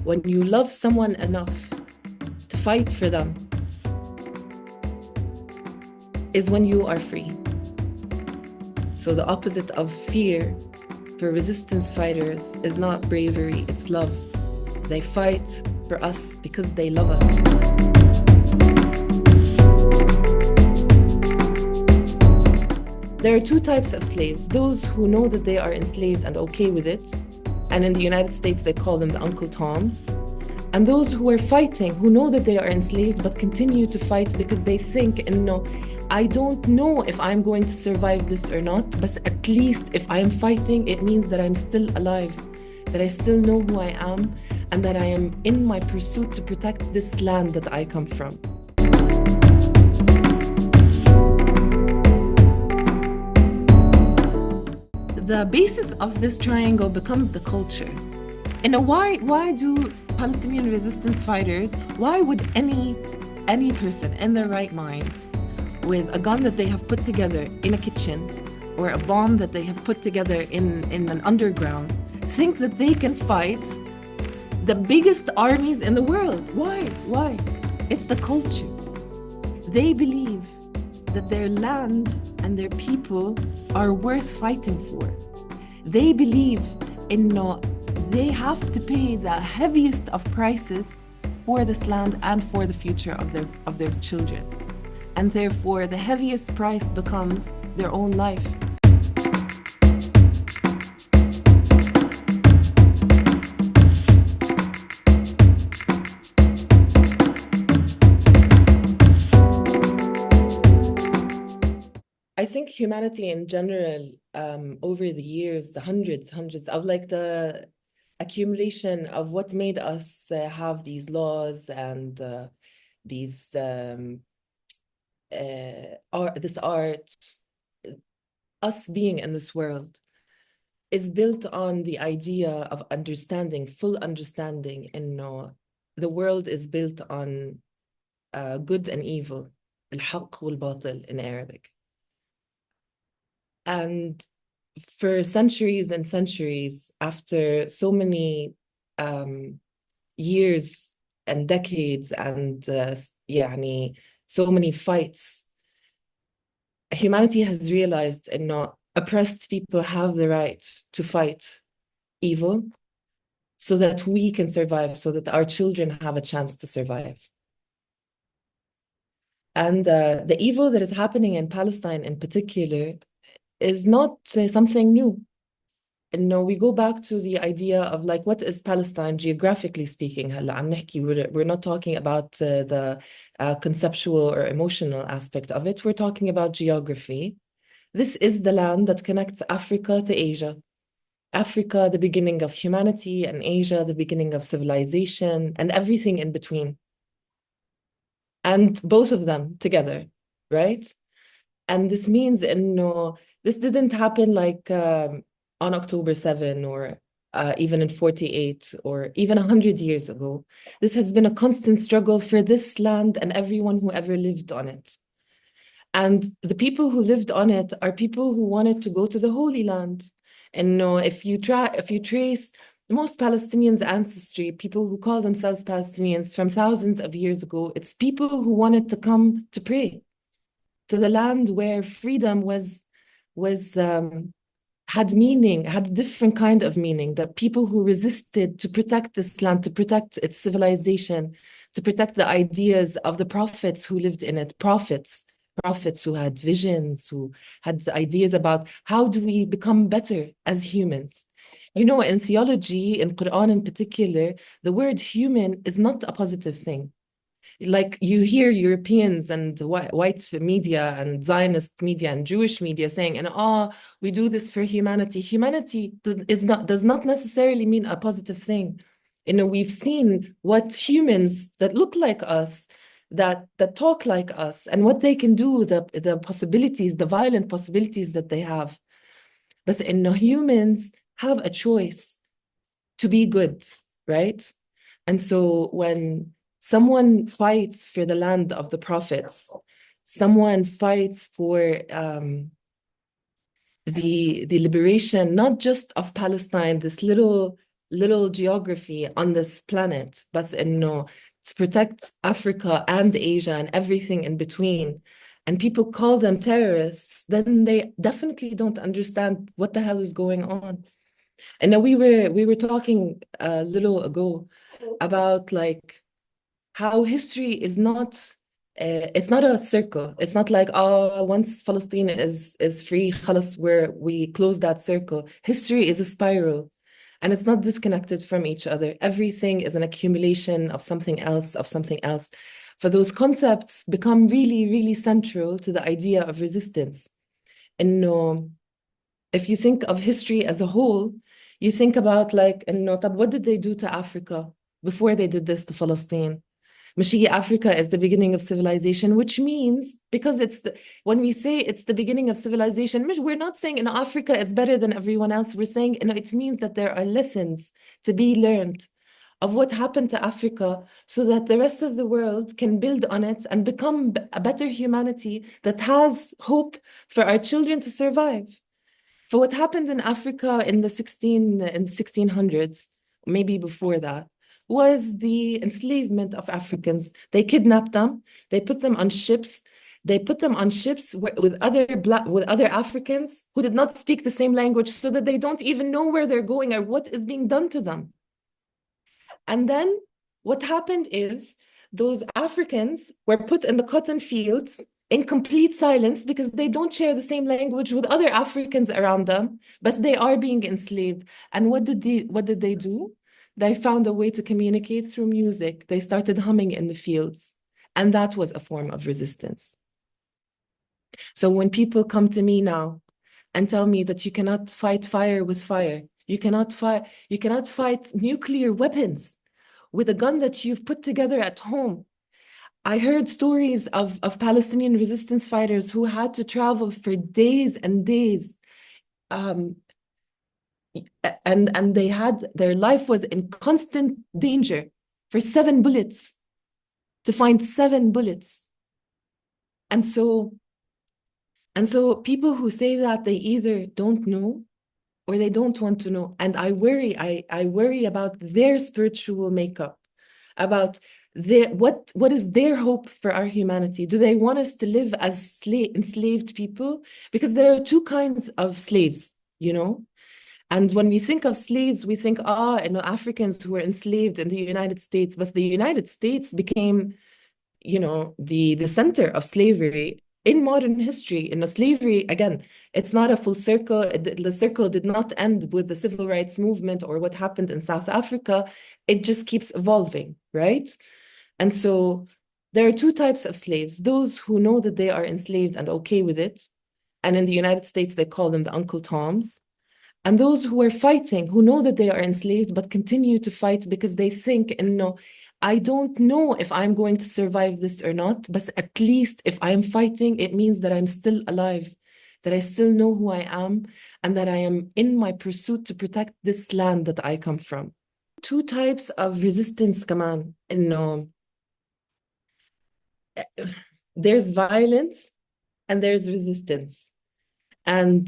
when you love someone enough to fight for them, is when you are free. So the opposite of fear for resistance fighters is not bravery, it's love. They fight for us because they love us. There are two types of slaves: those who know that they are enslaved and okay with it, and in the United States they call them the Uncle Toms, and those who are fighting, who know that they are enslaved but continue to fight because they think, no, I don't know if I'm going to survive this or not, but at least if I'm fighting, it means that I'm still alive, that I still know who I am, and that I am in my pursuit to protect this land that I come from. The basis of this triangle becomes the culture. Why do Palestinian resistance fighters, why would any person in their right mind with a gun that they have put together in a kitchen or a bomb that they have put together in an underground think that they can fight the biggest armies in the world? Why? It's the culture. They believe that their land and their people are worth fighting for. They believe they have to pay the heaviest of prices for this land and for the future of their children. And therefore, the heaviest price becomes their own life. I think humanity in general, over the years, the hundreds of the accumulation of what made us have these laws and these this art, us being in this world, is built on the idea of understanding, full understanding. And the world is built on good and evil, الحق والباطل in Arabic. And for centuries and centuries, after so many years and decades and so many fights, humanity has realized oppressed people have the right to fight evil so that we can survive, so that our children have a chance to survive. And the evil that is happening in Palestine in particular is not something new. We go back to the idea of what is Palestine geographically speaking. We're not talking about the conceptual or emotional aspect of it. We're talking about geography. This is the land that connects Africa to Asia. Africa, the beginning of humanity, and Asia, the beginning of civilization, and everything in between. And both of them together, right? And this means, this didn't happen on October 7 or even in 48 or even 100 years ago. This has been a constant struggle for this land and everyone who ever lived on it. And the people who lived on it are people who wanted to go to the Holy Land. And if you trace most Palestinians' ancestry, people who call themselves Palestinians from thousands of years ago, it's people who wanted to come to pray to the land where freedom had meaning, had a different kind of meaning, that people who resisted to protect this land, to protect its civilization, to protect the ideas of the prophets who lived in it, prophets who had visions, who had ideas about how do we become better as humans. In theology, in Quran in particular, the word human is not a positive thing. You hear Europeans and white media and Zionist media and Jewish media saying, we do this for humanity. Humanity does not necessarily mean a positive thing. We've seen what humans that look like us, that talk like us, and what they can do, the possibilities, the violent possibilities that they have. But humans have a choice to be good, right? And so when someone fights for the land of the prophets, someone fights for the liberation, not just of Palestine, this little little geography on this planet, بس إنه to protect Africa and Asia and everything in between, and people call them terrorists, then they definitely don't understand what the hell is going on. And now we were talking a little ago about like how history is not it's not a circle. It's not like, oh, once Palestine is free, خلاص, where we close that circle. History is a spiral, and it's not disconnected from each other. Everything is an accumulation of something else, of something else. For those concepts become really, really central to the idea of resistance. And if you think of history as a whole, you think about like, طب what did they do to Africa before they did this to Palestine? مش Africa is the beginning of civilization, which means, because when we say it's the beginning of civilization, we're not saying Africa is better than everyone else. We're saying it means that there are lessons to be learned of what happened to Africa so that the rest of the world can build on it and become a better humanity that has hope for our children to survive. For what happened in Africa in the 1600s, maybe before that, was the enslavement of Africans. They kidnapped them, they put them on ships, with other Africans who did not speak the same language, so that they don't even know where they're going or what is being done to them. And then what happened is those Africans were put in the cotton fields in complete silence because they don't share the same language with other Africans around them, but they are being enslaved. And what did they do? They found a way to communicate through music. They started humming in the fields, and that was a form of resistance. So when people come to me now and tell me that you cannot fight fire with fire, you cannot fight nuclear weapons with a gun that you've put together at home. I heard stories of Palestinian resistance fighters who had to travel for days and days, and their life was in constant danger for 7 bullets, to find 7 bullets. And so people who say that, they either don't know or they don't want to know. And I worry about their spiritual makeup, about what is their hope for our humanity. Do they want us to live as enslaved people? Because there are 2 kinds of slaves, And when we think of slaves, we think, Africans who were enslaved in the United States. But the United States became, the center of slavery in modern history. Slavery, again, it's not a full circle. The circle did not end with the civil rights movement or what happened in South Africa. It just keeps evolving, right? And so there are 2 types of slaves: those who know that they are enslaved and okay with it. And in the United States, they call them the Uncle Toms. And those who are fighting, who know that they are enslaved, but continue to fight because they think, I don't know if I'm going to survive this or not, but at least if I'm fighting, it means that I'm still alive, that I still know who I am, and that I am in my pursuit to protect this land that I come from. 2 types of resistance, كمان, there's violence and there's resistance. And,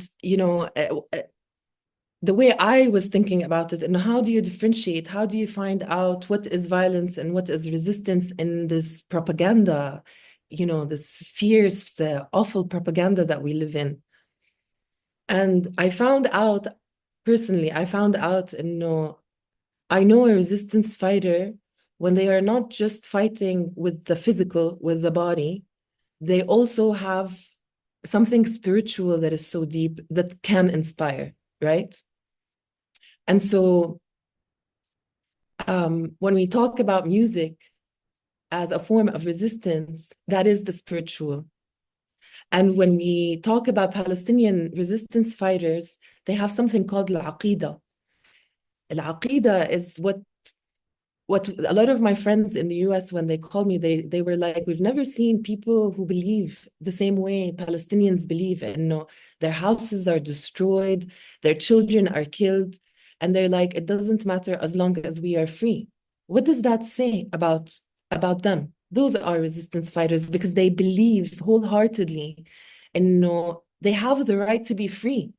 the way I was thinking about it, and how do you differentiate? How do you find out what is violence and what is resistance in this propaganda, this fierce, awful propaganda that we live in? And I found out, personally, I know a resistance fighter when they are not just fighting with the physical, with the body, they also have something spiritual that is so deep that can inspire, right? And so when we talk about music as a form of resistance, that is the spiritual. And when we talk about Palestinian resistance fighters, they have something called al-aqida. Al-aqida is what a lot of my friends in the US, when they called me, they were like, we've never seen people who believe the same way Palestinians believe. And their houses are destroyed, their children are killed. And they're like, it doesn't matter as long as we are free. What does that say about them? Those are resistance fighters because they believe wholeheartedly and they have the right to be free.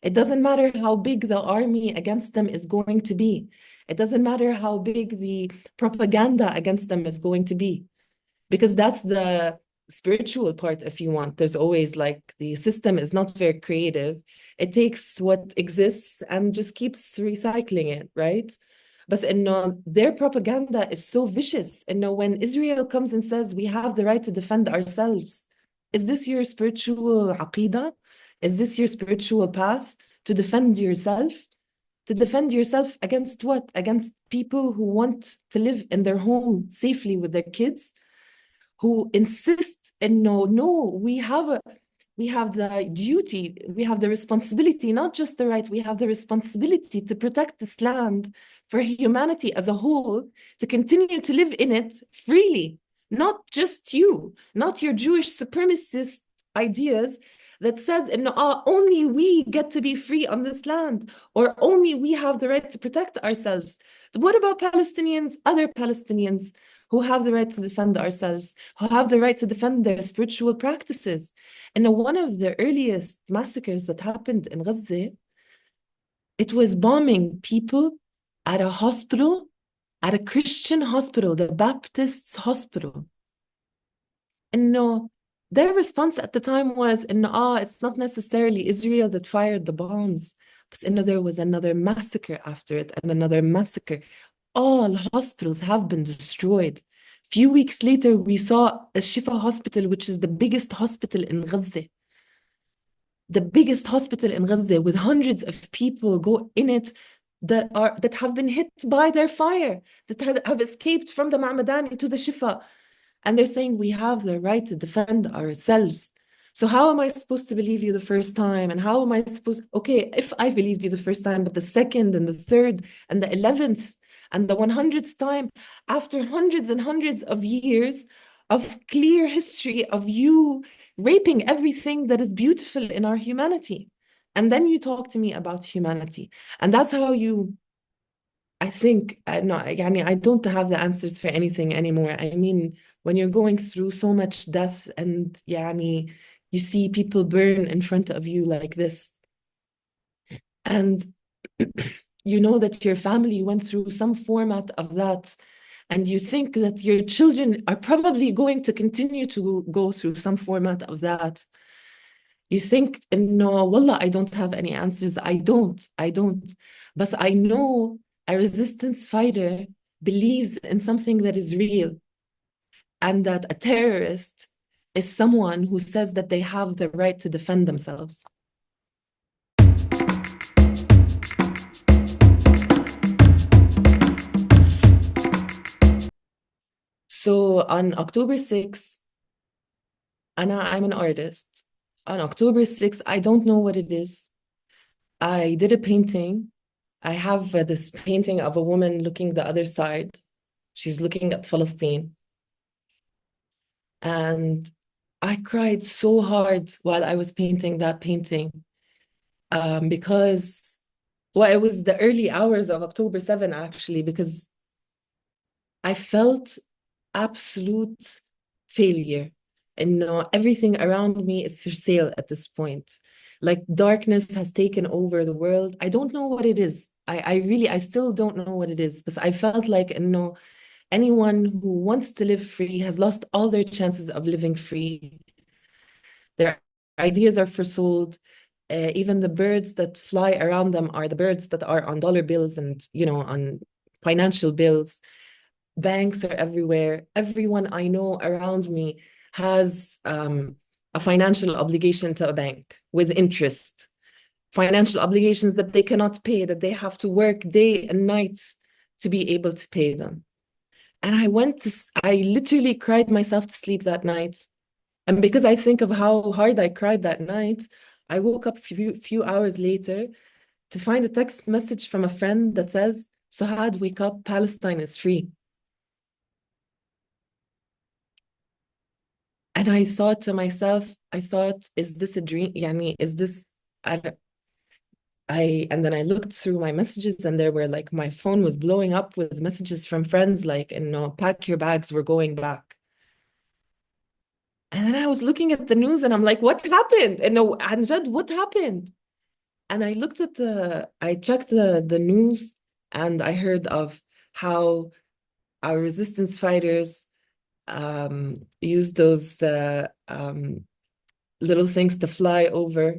It doesn't matter how big the army against them is going to be. It doesn't matter how big the propaganda against them is going to be, because that's the spiritual part, if you want. There's always like the system is not very creative. It takes what exists and just keeps recycling it, right? But their propaganda is so vicious. And when Israel comes and says we have the right to defend ourselves, is this your spiritual aqidah? Is this your spiritual path to defend yourself? To defend yourself against what? Against people who want to live in their home safely with their kids, who insist and no, we have the duty, we have the responsibility, not just the right, we have the responsibility to protect this land for humanity as a whole, to continue to live in it freely, not just you, not your Jewish supremacist ideas that says only we get to be free on this land, or only we have the right to protect ourselves. What about Palestinians, other Palestinians who have the right to defend ourselves, who have the right to defend their spiritual practices? And one of the earliest massacres that happened in Gaza, it was bombing people at a hospital, at a Christian hospital, the Baptist hospital. And their response at the time was, it's not necessarily Israel that fired the bombs, but there was another massacre after it, and another massacre. All hospitals have been destroyed. Few weeks later, we saw a Shifa hospital, which is the biggest hospital in Gaza. The biggest hospital in Gaza, with hundreds of people go in it that have been hit by their fire, that have escaped from the Ma'madani to the Shifa. And they're saying we have the right to defend ourselves. So how am I supposed to believe you the first time? And how am I supposed, okay, if I believed you the first time, but the second and the third and the 11th and the 100th time, after hundreds and hundreds of years of clear history of you raping everything that is beautiful in our humanity. And then you talk to me about humanity. And that's how you, I think, no, I don't have the answers for anything anymore. I mean, when you're going through so much death and you see people burn in front of you like this, and you know that your family went through some format of that, and you think that your children are probably going to continue to go through some format of that. You think, no, wallah, I don't have any answers. I don't. But I know a resistance fighter believes in something that is real, and that a terrorist is someone who says that they have the right to defend themselves. So on October 6th, I'm an artist. On October 6th, I don't know what it is. I did a painting. I have this painting of a woman looking the other side. She's looking at Palestine. And I cried so hard while I was painting that painting, because, well, it was the early hours of October 7, actually, because I felt absolute failure. And everything around me is for sale at this point. Like darkness has taken over the world. I don't know what it is. I still don't know what it is. But I felt like, anyone who wants to live free has lost all their chances of living free. Their ideas are for sold. Even the birds that fly around them are the birds that are on dollar bills and, on financial bills. Banks are everywhere. Everyone I know around me has a financial obligation to a bank with interest. Financial obligations that they cannot pay, that they have to work day and night to be able to pay them. And I literally cried myself to sleep that night. And because I think of how hard I cried that night, I woke up a few hours later to find a text message from a friend that says, Suhad, wake up, Palestine is free. And I thought to myself, is this a dream? Is this, and then I looked through my messages, and there were like, my phone was blowing up with messages from friends like, pack your bags, we're going back. And then I was looking at the news and I'm like, what happened? And Anjad, what happened? And I checked the news, and I heard of how our resistance fighters used those little things to fly over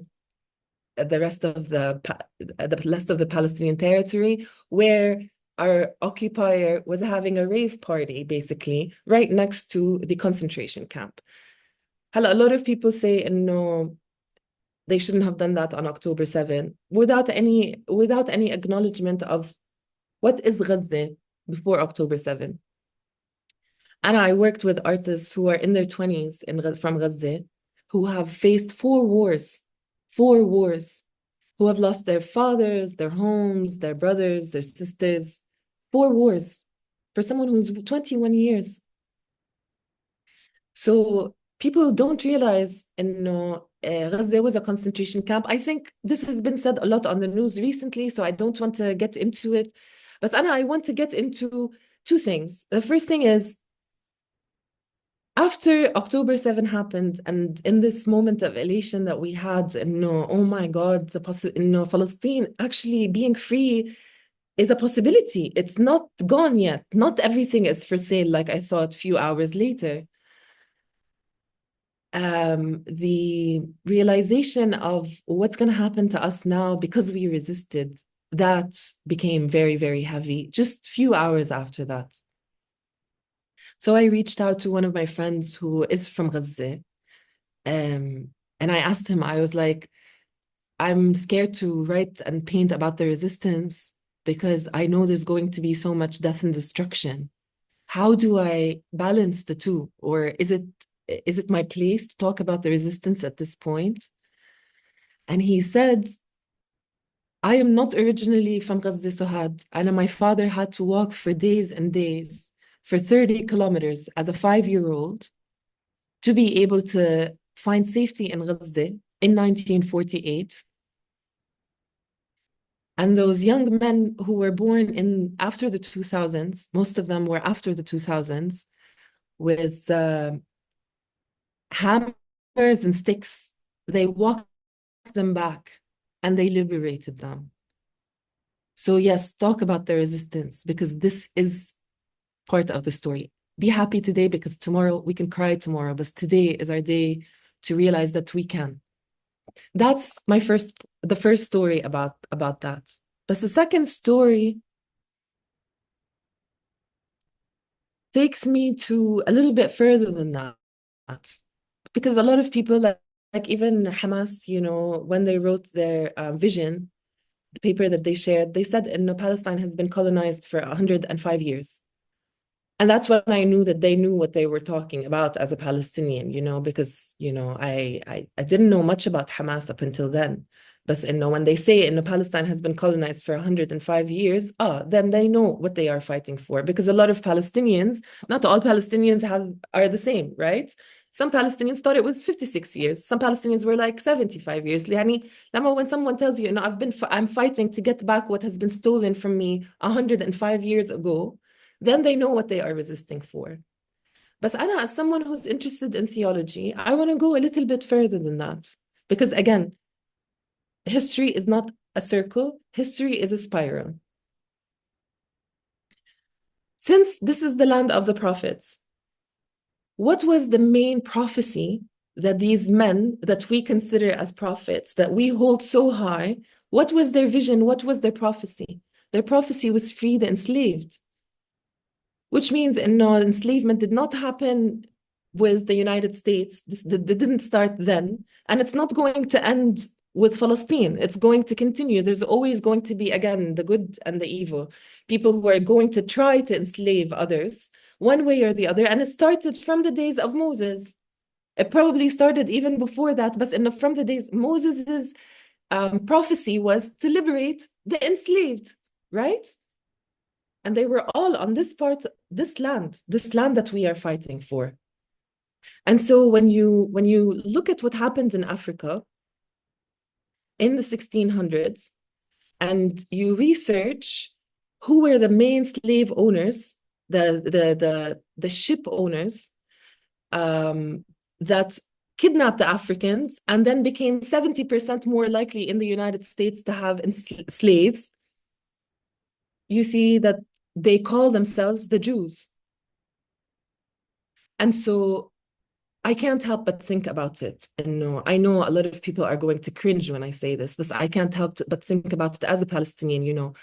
the rest of the Palestinian territory, where our occupier was having a rave party, basically, right next to the concentration camp. A lot of people say, no, they shouldn't have done that on October 7 without any acknowledgement of what is Gaza before October 7. And I worked with artists who are in their 20s from Gaza, who have faced four wars, who have lost their fathers, their homes, their brothers, their sisters. Four wars for someone who's 21 years. So people don't realize Gaza was a concentration camp. I think this has been said a lot on the news recently, so I don't want to get into it. But Anna, I want to get into two things. The first thing is, after October 7 happened, and in this moment of elation that we had, oh my God, Palestine actually being free is a possibility. It's not gone yet. Not everything is for sale, like I thought a few hours later. The realization of what's going to happen to us now because we resisted, that became very, very heavy just a few hours after that. So I reached out to one of my friends who is from Gaza. And I asked him, I was like, I'm scared to write and paint about the resistance because I know there's going to be so much death and destruction. How do I balance the two? Or is it my place to talk about the resistance at this point? And he said, I am not originally from Gaza, Suhad, and my father had to walk for days and days for 30 kilometers as a 5-year-old to be able to find safety in Gaza in 1948. And those young men who were born in after the 2000s, most of them were after the 2000s, with hammers and sticks, they walked them back and they liberated them. So yes, talk about the resistance, because this is part of the story. Be happy today, because tomorrow we can cry tomorrow, but today is our day to realize that we can. That's the first story about that. But the second story takes me to a little bit further than that. Because a lot of people, like even Hamas, when they wrote their vision, the paper that they shared, they said, Palestine has been colonized for 105 years. And that's when I knew that they knew what they were talking about as a Palestinian, because, I didn't know much about Hamas up until then. But when they say Palestine has been colonized for 105 years, then they know what they are fighting for. Because a lot of Palestinians, not all Palestinians are the same, right? Some Palestinians thought it was 56 years. Some Palestinians were like 75 years. When someone tells you, I'm fighting to get back what has been stolen from me 105 years ago, then they know what they are resisting for. But Anna, as someone who's interested in theology, I want to go a little bit further than that. Because again, history is not a circle, history is a spiral. Since this is the land of the prophets, what was the main prophecy that these men that we consider as prophets, that we hold so high, what was their vision? What was their prophecy? Their prophecy was free the enslaved, which means enslavement did not happen with the United States. This didn't start then, and it's not going to end with Palestine. It's going to continue. There's always going to be, again, the good and the evil, people who are going to try to enslave others one way or the other. And it started from the days of Moses. It probably started even before that, but from the days, Moses's prophecy was to liberate the enslaved, right? And they were all on this land that we are fighting for. And so when you look at what happened in Africa in the 1600s, and you research who were the main slave owners, the ship owners that kidnapped the Africans, and then became 70% more likely in the United States to have slaves, you see that they call themselves the Jews. And so I can't help but think about it. And no, I know a lot of people are going to cringe when I say this, but I can't help but think about it as a Palestinian,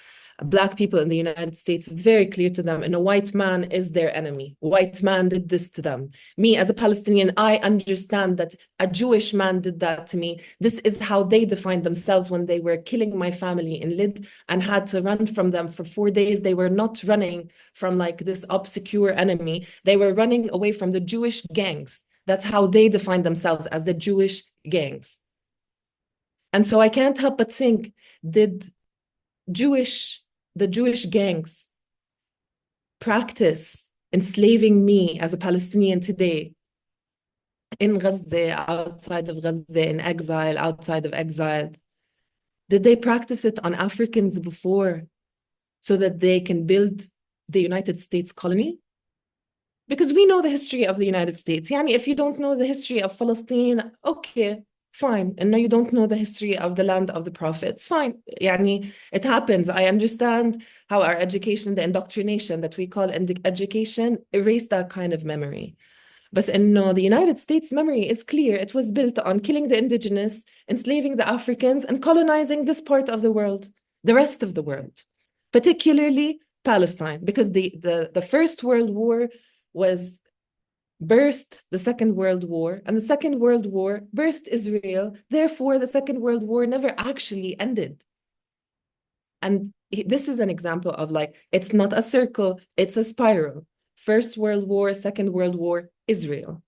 Black people in the United States, it's very clear to them, and a white man is their enemy. White man did this to them. Me, as a Palestinian, I understand that a Jewish man did that to me. This is how they defined themselves when they were killing my family in Lid and had to run from them for 4 days. They were not running from like this obscure enemy. They were running away from the Jewish gangs. That's how they defined themselves, as the Jewish gangs. And so I can't help but think, did the Jewish gangs practice enslaving me as a Palestinian today in Gaza, outside of Gaza, in exile, outside of exile? Did they practice it on Africans before so that they can build the United States colony? Because we know the history of the United States. Yani, if you don't know the history of Palestine, okay, fine. And no, you don't know the history of the land of the prophets, fine. Yani, it happens. I understand how our education, the indoctrination that we call education, erased that kind of memory. But no, the United States memory is clear. It was built on killing the indigenous, enslaving the Africans, and colonizing this part of the world, the rest of the world, particularly Palestine, because the First World War was birthed the Second World War, and the Second World War birthed Israel. Therefore, the Second World War never actually ended. And this is an example of like, it's not a circle, it's a spiral. First World War, Second World War, Israel.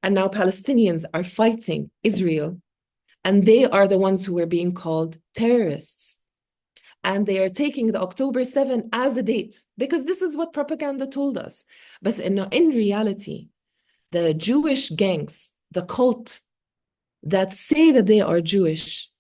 And now Palestinians are fighting Israel, and they are the ones who are being called terrorists. And they are taking the October 7 as a date, because this is what propaganda told us. But in reality, the Jewish gangs, the cult that say that they are Jewish,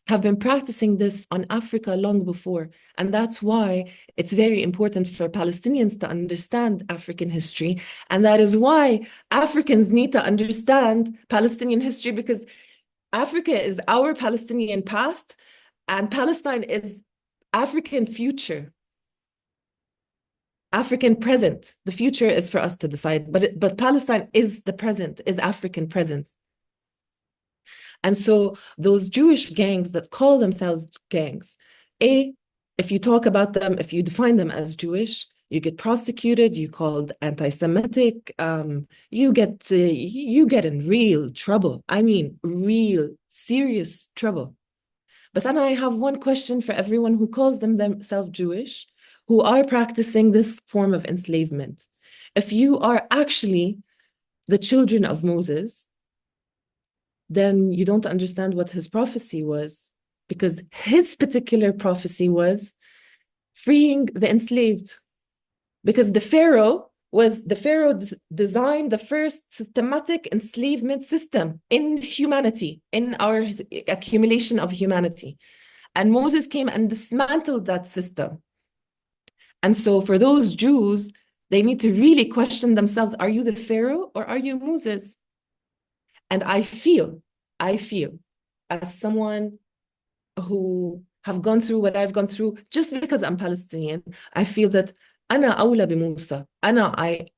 have been practicing this on Africa long before. And that's why it's very important for Palestinians to understand African history. And that is why Africans need to understand Palestinian history, because Africa is our Palestinian past, and Palestine is African future, African present. The future is for us to decide, but Palestine is the present, is African presence. And so those Jewish gangs that call themselves gangs, if you talk about them, if you define them as Jewish, you get prosecuted, you called anti-Semitic, you get in real trouble. I mean, real serious trouble. But then I have one question for everyone who calls themselves Jewish, who are practicing this form of enslavement. If you are actually the children of Moses, then you don't understand what his prophecy was, because his particular prophecy was freeing the enslaved. Because the Pharaoh designed the first systematic enslavement system in humanity, in our accumulation of humanity. And Moses came and dismantled that system. And so for those Jews, they need to really question themselves, are you the Pharaoh or are you Moses? And I feel, as someone who have gone through what I've gone through, just because I'm Palestinian, I feel that أنا أولى بموسى.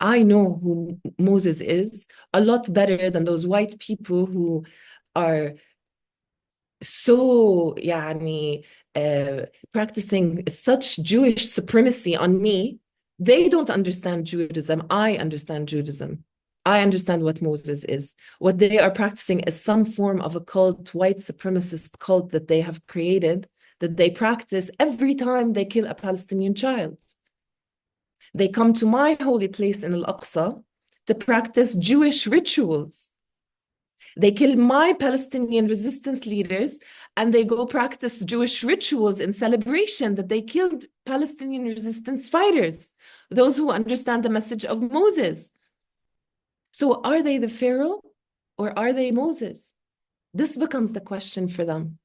I know who Moses is a lot better than those white people who are so practicing such Jewish supremacy on me. They don't understand Judaism. I understand Judaism. I understand what Moses is. What they are practicing is some form of a cult, white supremacist cult that they have created, that they practice every time they kill a Palestinian child. They come to my holy place in Al-Aqsa to practice Jewish rituals. They kill my Palestinian resistance leaders, and they go practice Jewish rituals in celebration that they killed Palestinian resistance fighters, those who understand the message of Moses. So are they the Pharaoh or are they Moses? This becomes the question for them.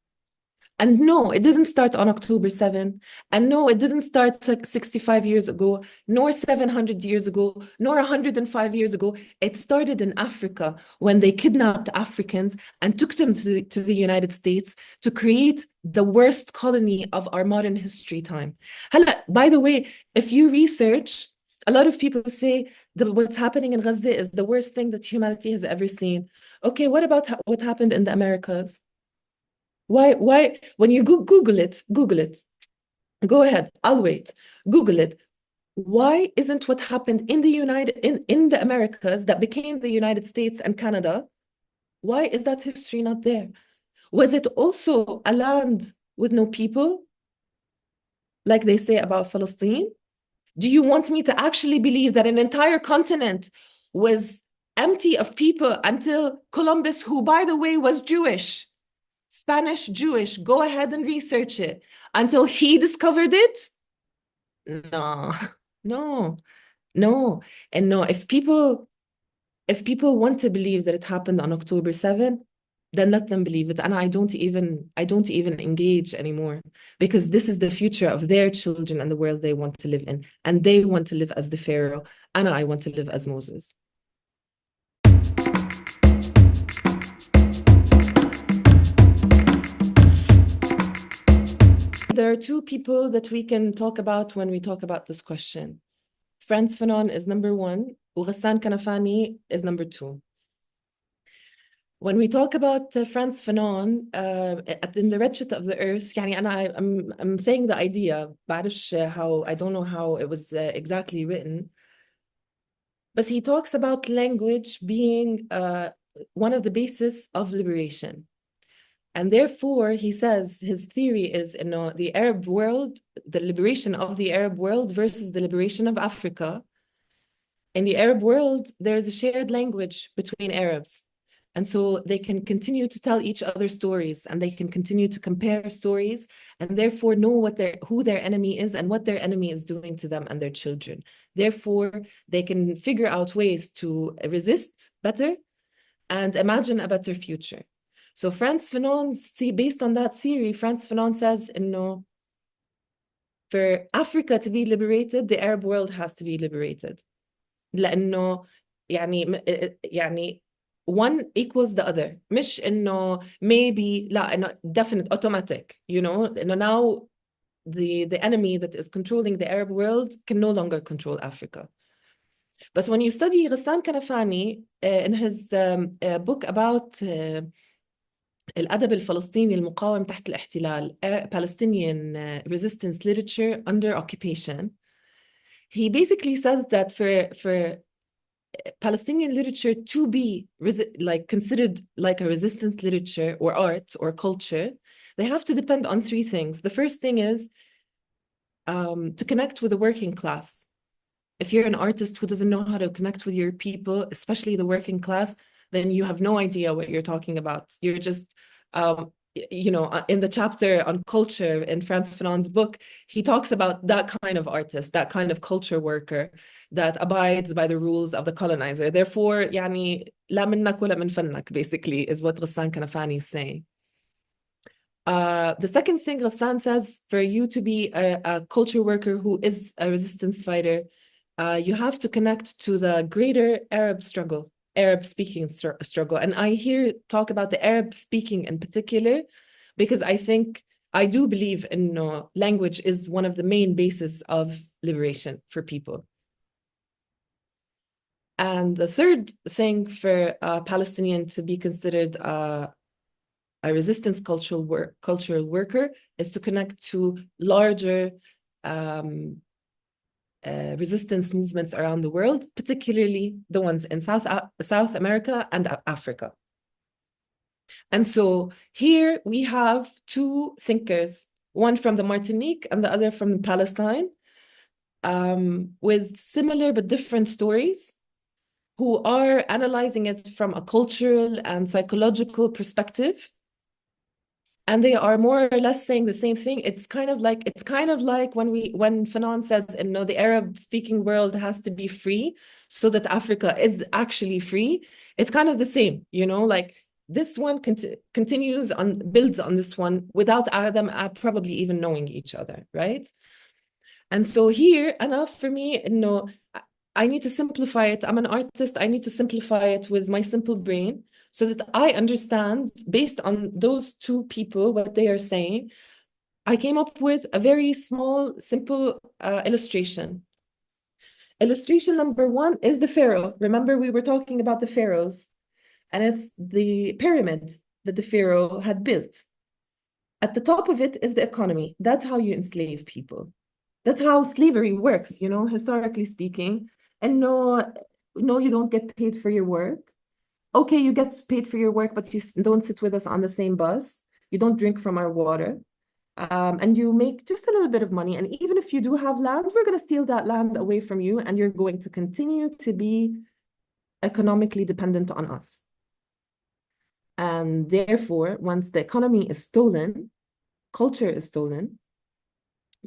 And no, it didn't start on October 7. And no, it didn't start 65 years ago, nor 700 years ago, nor 105 years ago. It started in Africa when they kidnapped Africans and took them to the United States to create the worst colony of our modern history time. By the way, if you research, a lot of people say that what's happening in Gaza is the worst thing that humanity has ever seen. Okay, what about what happened in the Americas? Why, when you Google it, go ahead, I'll wait. Google it. Why isn't what happened in in the Americas that became the United States and Canada, why is that history not there? Was it also a land with no people, like they say about Palestine? Do you want me to actually believe that an entire continent was empty of people until Columbus, who, by the way, was Jewish, Spanish Jewish, go ahead and research it, until he discovered it? No, no, no. And no, if people want to believe that it happened on October 7, then let them believe it. And I don't even engage anymore, because this is the future of their children and the world they want to live in. And they want to live as the Pharaoh, and I want to live as Moses. There are two people that we can talk about when we talk about this question. Frantz Fanon is number one, Ghassan Kanafani is number two. When we talk about Frantz Fanon in the Redshift of the Earth, I'm saying the idea, I don't know how it was exactly written, but he talks about language being one of the basis of liberation. And therefore, he says his theory is the Arab world, the liberation of the Arab world versus the liberation of Africa. In the Arab world, there's a shared language between Arabs. And so they can continue to tell each other stories, and they can continue to compare stories, and therefore know who their enemy is and what their enemy is doing to them and their children. Therefore, they can figure out ways to resist better and imagine a better future. So Frantz Fanon, based on that theory, Frantz Fanon says, for Africa to be liberated, the Arab world has to be liberated. لأنه يعني one equals the other. مش maybe لا definite automatic, now the enemy that is controlling the Arab world can no longer control Africa. But when you study Ghassan Kanafani in his book about الأدب الفلسطيني المقاوم تحت الاحتلال, Palestinian resistance literature under occupation, he basically says that for Palestinian literature to be considered like a resistance literature or art or culture, they have to depend on three things. The first thing is to connect with the working class. If you're an artist who doesn't know how to connect with your people, especially the working class, then you have no idea what you're talking about. You're just, in the chapter on culture in Frantz Fanon's book, he talks about that kind of artist, that kind of culture worker that abides by the rules of the colonizer. Therefore, يعني لا منك ولا من فنك, basically, is what Ghassan Kanafani is saying. The second thing Ghassan says, for you to be a culture worker who is a resistance fighter, you have to connect to the greater Arab struggle, Arab-speaking struggle. And I here talk about the Arab-speaking in particular, because I do believe in language is one of the main bases of liberation for people. And the third thing for a Palestinian to be considered a resistance cultural worker is to connect to larger resistance movements around the world, particularly the ones in South America and Africa. And so here we have two thinkers, one from the Martinique and the other from Palestine, with similar but different stories, who are analyzing it from a cultural and psychological perspective. And they are more or less saying the same thing. It's kind of like when Fanon says, the Arab-speaking world has to be free so that Africa is actually free. It's kind of the same, like this one continues on, builds on this one without them probably even knowing each other, right? And so here, enough for me, no, I need to simplify it. I'm an artist. I need to simplify it with my simple brain so that I understand, based on those two people, what they are saying. I came up with a very small, simple illustration. Illustration number one is the pharaoh. Remember, we were talking about the pharaohs, and it's the pyramid that the pharaoh had built. At the top of it is the economy. That's how you enslave people. That's how slavery works, historically speaking. And no, no, you don't get paid for your work. Okay, you get paid for your work, but you don't sit with us on the same bus. You don't drink from our water. And you make just a little bit of money. And even if you do have land, we're going to steal that land away from you, and you're going to continue to be economically dependent on us. And therefore, once the economy is stolen, culture is stolen.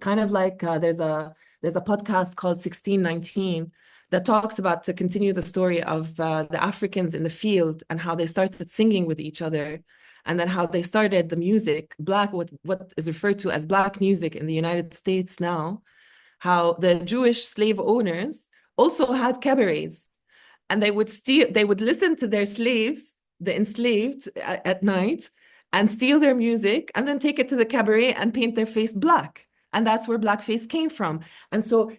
Kind of like there's a podcast called 1619 that talks about, to continue the story of the Africans in the field and how they started singing with each other, and then how they started the music, what is referred to as Black music in the United States now, how the Jewish slave owners also had cabarets, and they would listen to their slaves, the enslaved, at night, and steal their music, and then take it to the cabaret and paint their face black. And that's where blackface came from. And so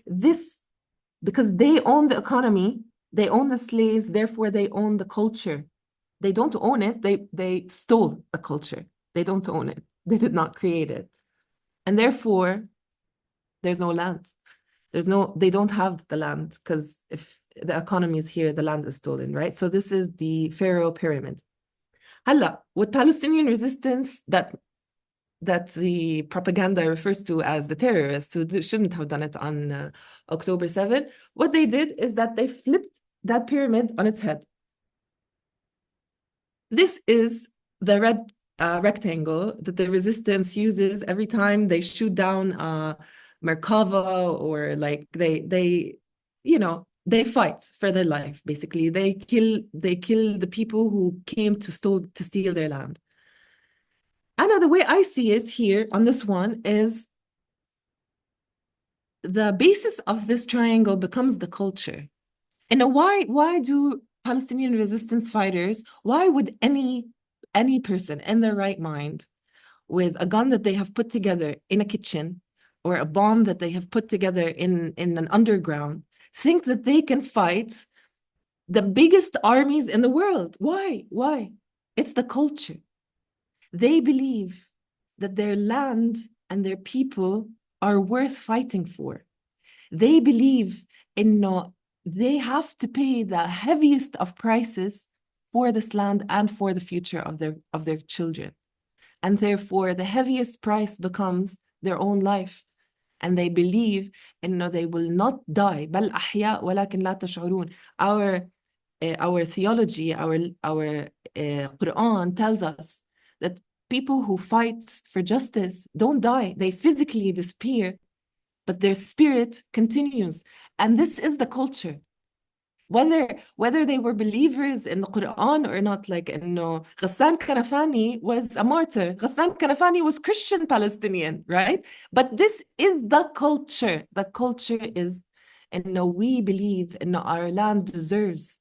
because they own the economy, they own the slaves, therefore they own the culture. They don't own it, they stole a culture. They don't own it. They did not create it. And therefore, there's no land. They don't have the land, because if the economy is here, the land is stolen, right? So this is the Pharaoh pyramid. Halla, with Palestinian resistance that the propaganda refers to as the terrorists who shouldn't have done it on October 7, what they did is that they flipped that pyramid on its head. This is the red rectangle that the resistance uses every time they shoot down Merkava, or like they fight for their life. Basically, they kill the people who came to steal their land. And the way I see it here on this one is the basis of this triangle becomes the culture. And why do Palestinian resistance fighters, why would any person in their right mind, with a gun that they have put together in a kitchen, or a bomb that they have put together in an underground, think that they can fight the biggest armies in the world? Why? It's the culture. They believe that their land and their people are worth fighting for. They believe they have to pay the heaviest of prices for this land and for the future of their children. And therefore, the heaviest price becomes their own life. And they believe they will not die. بل أحياء ولكن لا تشعرون. Our theology, our Quran tells us that people who fight for justice don't die. They physically disappear, but their spirit continues. And this is the culture. Whether they were believers in the Quran or not, like Ghassan Kanafani was a martyr. Ghassan Kanafani was Christian Palestinian, right? But this is the culture. The culture is, we believe our land deserves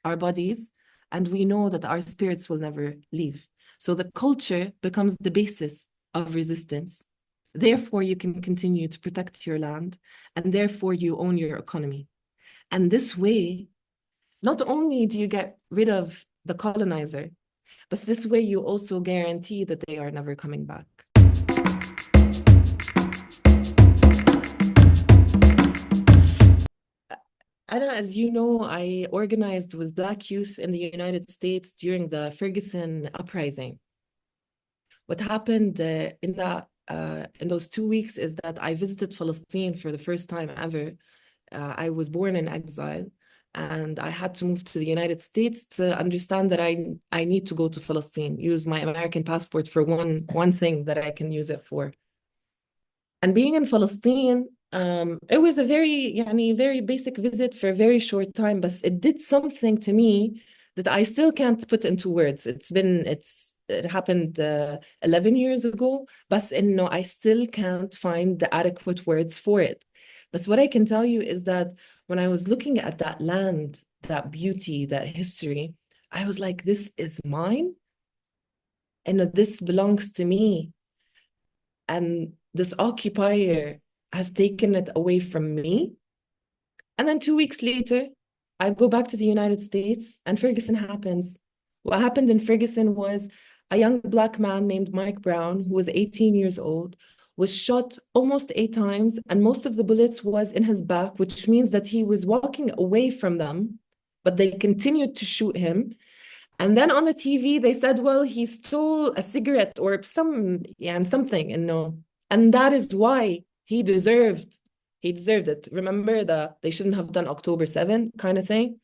our bodies, and we know that our spirits will never leave. So the culture becomes the basis of resistance. Therefore, you can continue to protect your land, and therefore you own your economy. And this way, not only do you get rid of the colonizer, but this way you also guarantee that they are never coming back. Anna, as you know, I organized with Black youth in the United States during the Ferguson uprising. What happened in those 2 weeks is that I visited Palestine for the first time ever. I was born in exile, and I had to move to the United States to understand that I need to go to Palestine, use my American passport for one thing that I can use it for. And being in Palestine, it was a very basic visit for a very short time, but it did something to me that I still can't put into words. It happened 11 years ago, but no, I still can't find the adequate words for it. But what I can tell you is that when I was looking at that land, that beauty, that history, I was like, this is mine, and this belongs to me. And this occupier has taken it away from me. And then 2 weeks later, I go back to the United States and Ferguson happens. What happened in Ferguson was a young Black man named Mike Brown, who was 18 years old, was shot almost 8 times, and most of the bullets was in his back, which means that he was walking away from them, but they continued to shoot him. And then on the TV, they said, well, he stole a cigarette or something, and no. And that is why he deserved it. Remember that they shouldn't have done October 7 kind of thing.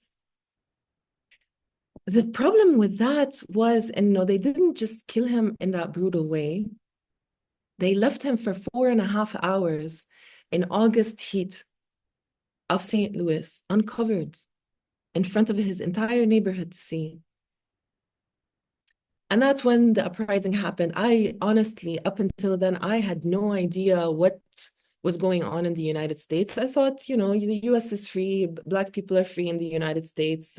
The problem with that was, and no, they didn't just kill him in that brutal way. They left him for 4.5 hours in August heat of St. Louis, uncovered in front of his entire neighborhood to see. And that's when the uprising happened. I honestly, up until then, I had no idea what was going on in the United States. I thought, the US is free, Black people are free in the United States.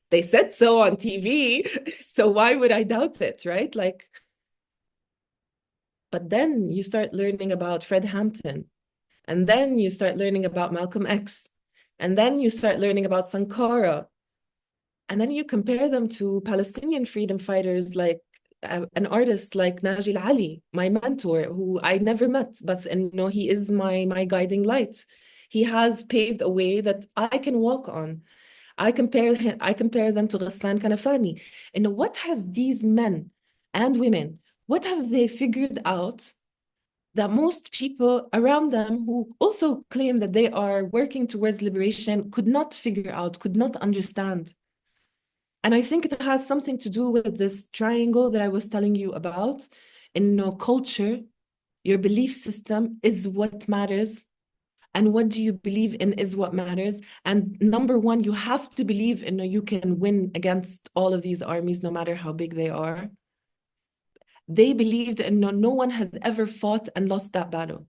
They said so on TV, so why would I doubt it, right? But then you start learning about Fred Hampton, and then you start learning about Malcolm X, and then you start learning about Sankara. And then you compare them to Palestinian freedom fighters like an artist like Najil Ali, my mentor, who I never met, but he is my guiding light. He has paved a way that I can walk on. I compare them to Ghassan Kanafani. And what has these men and women, what have they figured out that most people around them who also claim that they are working towards liberation could not figure out, could not understand? And I think it has something to do with this triangle that I was telling you about. In culture, your belief system is what matters. And what do you believe in is what matters. And number one, you have to believe in you can win against all of these armies, no matter how big they are. They believed in no one has ever fought and lost that battle.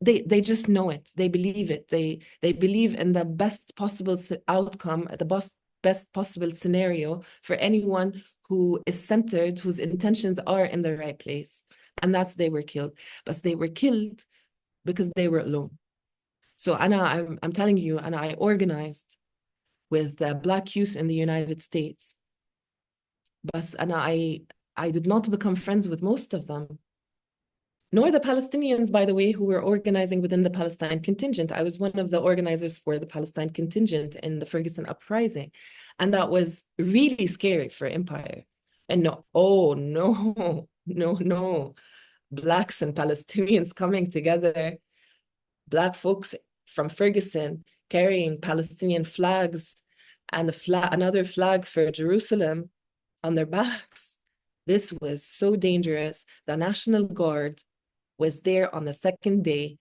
They just know it. They believe it. They believe in the best possible outcome, the best possible scenario for anyone who is centered, whose intentions are in the right place. And that's they were killed. But they were killed because they were alone. So Anna, I'm telling you, Anna, I organized with Black youth in the United States. But Anna, I did not become friends with most of them, nor the Palestinians, by the way, who were organizing within the Palestine contingent. I was one of the organizers for the Palestine contingent in the Ferguson uprising. And that was really scary for Empire. And no, oh, no, no, no. Blacks and Palestinians coming together, Black folks from Ferguson carrying Palestinian flags and another flag for Jerusalem on their backs. This was so dangerous. The National Guard was there on the second day,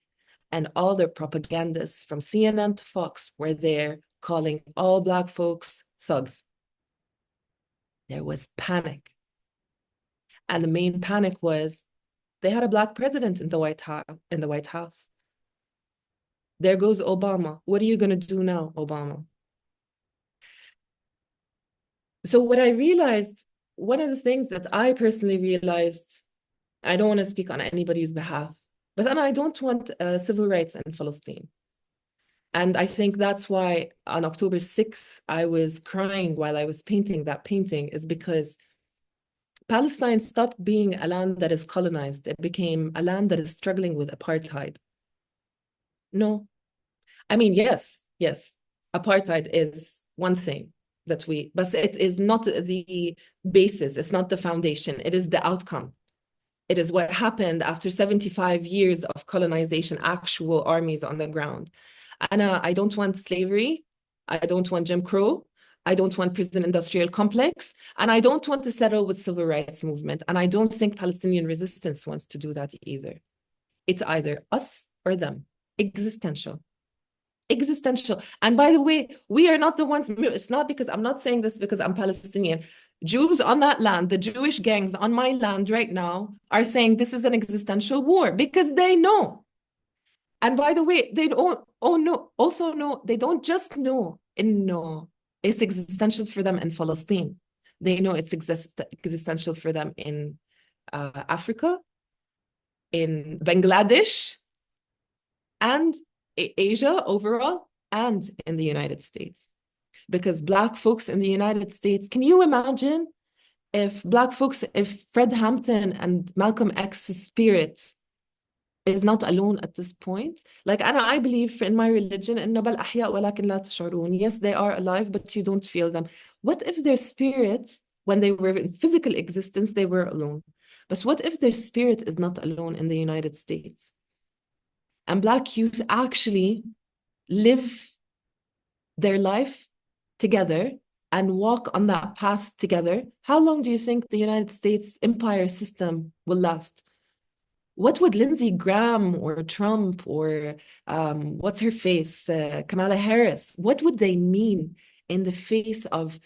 and all their propagandists from CNN to Fox were there calling all Black folks thugs. There was panic. And the main panic was they had a Black president in the White House. There goes Obama. What are you going to do now, Obama? So what I realized, one of the things that I personally realized, I don't want to speak on anybody's behalf, but then I don't want civil rights in Palestine. And I think that's why on October 6th, I was crying while I was painting that painting, is because Palestine stopped being a land that is colonized. It became a land that is struggling with apartheid. No, I mean, yes, apartheid is one thing but it is not the basis, it's not the foundation, it is the outcome. It is what happened after 75 years of colonization, actual armies on the ground. And I don't want slavery. I don't want Jim Crow. I don't want prison industrial complex. And I don't want to settle with civil rights movement. And I don't think Palestinian resistance wants to do that either. It's either us or them. Existential. existential. And by the way, we are not the ones, it's not because, I'm not saying this because I'm Palestinian. Jews on that land, the Jewish gangs on my land right now are saying this is an existential war because they know. And by the way, they don't, oh no, also know, they don't just know, no, it's existential for them in Palestine. They know it's existential for them in Africa, in Bangladesh, and Asia overall, and in the United States. Because Black folks in the United States, can you imagine if Black folks, if Fred Hampton and Malcolm X's spirit is not alone at this point? Like, I believe in my religion, إنه بل أحياء ولكن لا تشعرون. Yes, they are alive, but you don't feel them. What if their spirit, when they were in physical existence, they were alone? But what if their spirit is not alone in the United States? And Black youth actually live their life together and walk on that path together. How long do you think the United States empire system will last? What would Lindsey Graham or Trump or what's her face, Kamala Harris, what would they mean in the face of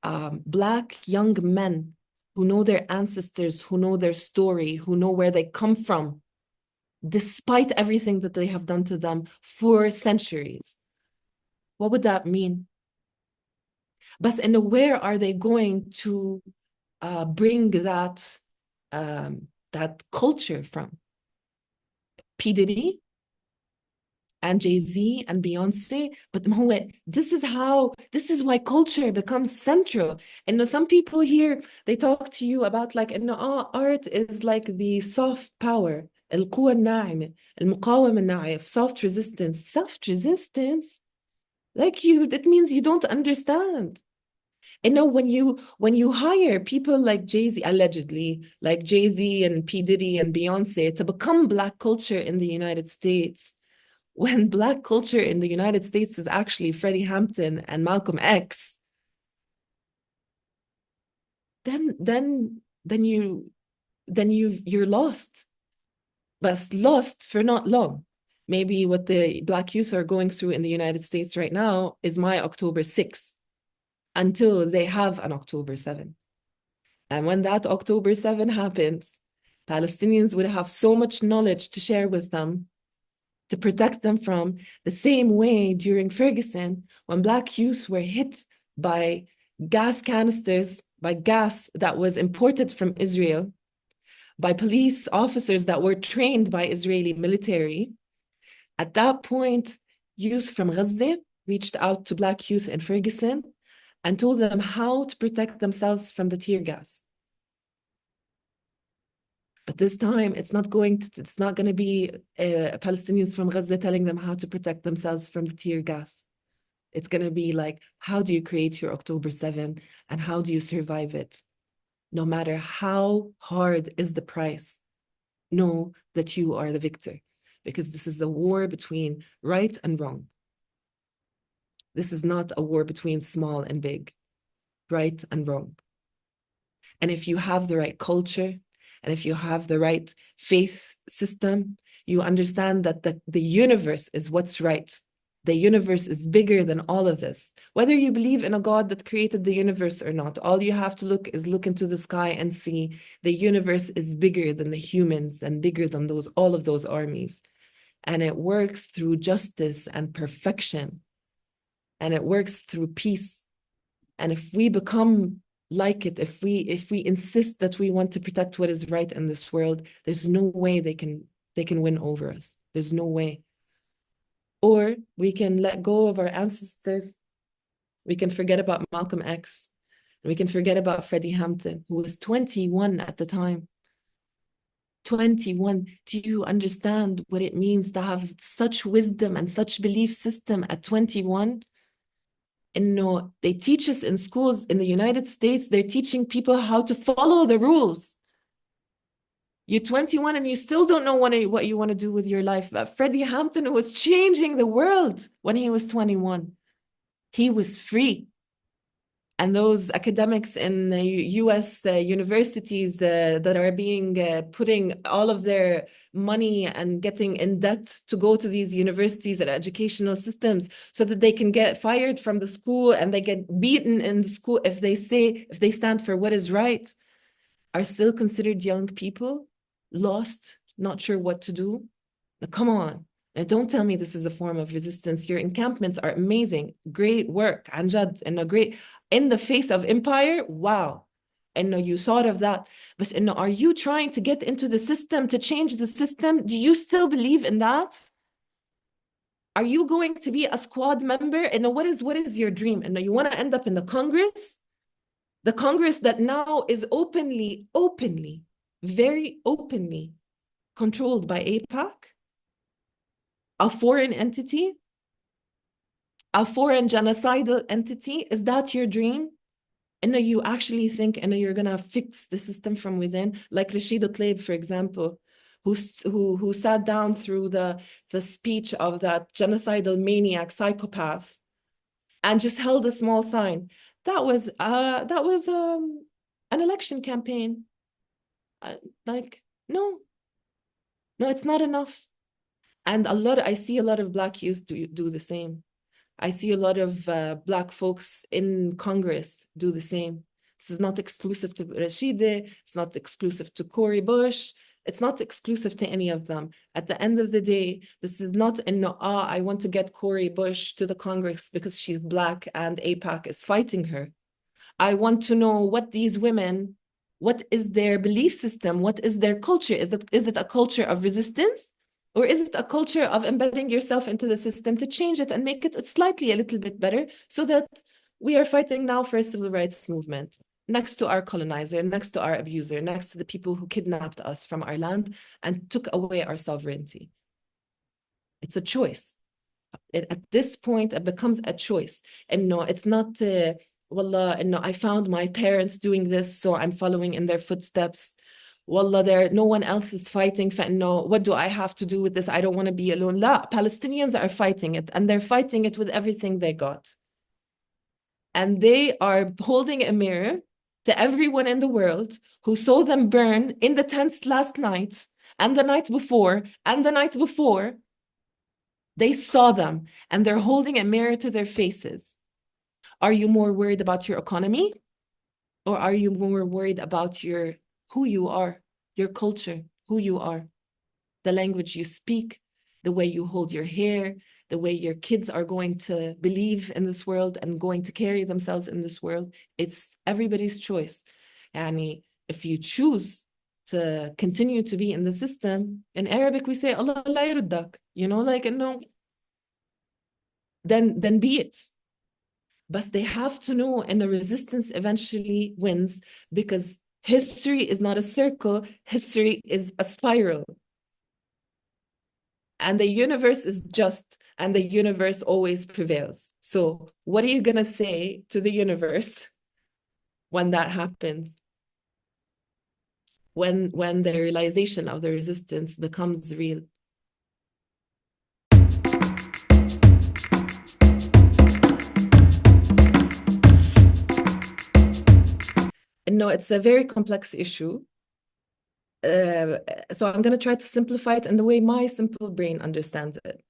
Black young men who know their ancestors, who know their story, who know where they come from, despite everything that they have done to them for centuries? What would that mean? But where are they going to bring that culture from? P. Diddy and Jay-Z and Beyonce. But this is why culture becomes central. And some people here, they talk to you about like, art is like the soft power, القوة الناعمة, المقاومة الناعمة, soft resistance. Soft resistance? Like that means you don't understand. When you hire people like Jay-Z, allegedly, like Jay-Z and P. Diddy and Beyonce to become Black culture in the United States, when Black culture in the United States is actually Freddie Hampton and Malcolm X, then you're lost. But lost for not long. Maybe what the Black youth are going through in the United States right now is my October 6th, until they have an October 7th. And when that October 7th happens, Palestinians would have so much knowledge to share with them, to protect them from the same way during Ferguson, when Black youth were hit by gas canisters, by gas that was imported from Israel, by police officers that were trained by Israeli military. At that point, youth from Gaza reached out to Black youth in Ferguson and told them how to protect themselves from the tear gas. But this time, it's not going to be Palestinians from Gaza telling them how to protect themselves from the tear gas. It's going to be like, how do you create your October 7 and how do you survive it? No matter how hard is the price, know that you are the victor, because this is a war between right and wrong. This is not a war between small and big, right and wrong. And if you have the right culture, and if you have the right faith system, you understand that the universe is what's right. The universe is bigger than all of this. Whether you believe in a God that created the universe or not, all you have to look into the sky and see the universe is bigger than the humans and bigger than all of those armies. And it works through justice and perfection. And it works through peace. And if we become like it, if we insist that we want to protect what is right in this world, there's no way they can win over us. There's no way. Or we can let go of our ancestors. We can forget about Malcolm X. We can forget about Freddie Hampton, who was 21 at the time. 21. Do you understand what it means to have such wisdom and such belief system at 21? And no, they teach us in schools in the United States, they're teaching people how to follow the rules. You're 21 and you still don't know what you want to do with your life. But Freddie Hampton was changing the world when he was 21. He was free. And those academics in the US universities that are being putting all of their money and getting in debt to go to these universities and educational systems so that they can get fired from the school and they get beaten in the school if they stand for what is right, are still considered young people, lost, not sure what to do. Now, come on. And don't tell me this is a form of resistance. Your encampments are amazing. Great work. Anjad, and a great in the face of empire. Wow. And you thought of that. But are you trying to get into the system to change the system? Do you still believe in that? Are you going to be a squad member? And what is your dream? And you want to end up in the Congress? The Congress that now is openly, very openly controlled by AIPAC, a foreign entity, a foreign genocidal entity. Is that your dream? And you actually think you're gonna fix the system from within, like Rashida Tlaib, for example, who sat down through the speech of that genocidal maniac psychopath and just held a small sign. That was an election campaign. Like, no, it's not enough. And I see a lot of Black youth do the same. I see a lot of Black folks in Congress do the same. This is not exclusive to Rashida. It's not exclusive to Cori Bush. It's not exclusive to any of them. At the end of the day, this is not I want to get Cori Bush to the Congress because she's Black and AIPAC is fighting her. I want to know what these women, what is their belief system? What is their culture? Is it a culture of resistance? Or is it a culture of embedding yourself into the system to change it and make it slightly a little bit better so that we are fighting now for a civil rights movement next to our colonizer, next to our abuser, next to the people who kidnapped us from our land and took away our sovereignty? It's a choice. At this point, it becomes a choice. And no, it's not, wallah, I found my parents doing this, so I'm following in their footsteps. Wallah, no one else is fighting. No, what do I have to do with this? I don't want to be alone. La, Palestinians are fighting it, and they're fighting it with everything they got. And they are holding a mirror to everyone in the world who saw them burn in the tents last night, and the night before, and the night before. They saw them, and they're holding a mirror to their faces. Are you more worried about your economy? Or are you more worried about who you are, your culture, who you are, the language you speak, the way you hold your hair, the way your kids are going to believe in this world and going to carry themselves in this world? It's everybody's choice. And if you choose to continue to be in the system, in Arabic we say Allah la yurdak, then be it. But they have to know, and the resistance eventually wins, because history is not a circle, history is a spiral. And the universe is just, and the universe always prevails. So what are you going to say to the universe when that happens? When the realization of the resistance becomes real? No, it's a very complex issue. So I'm going to try to simplify it in the way my simple brain understands it.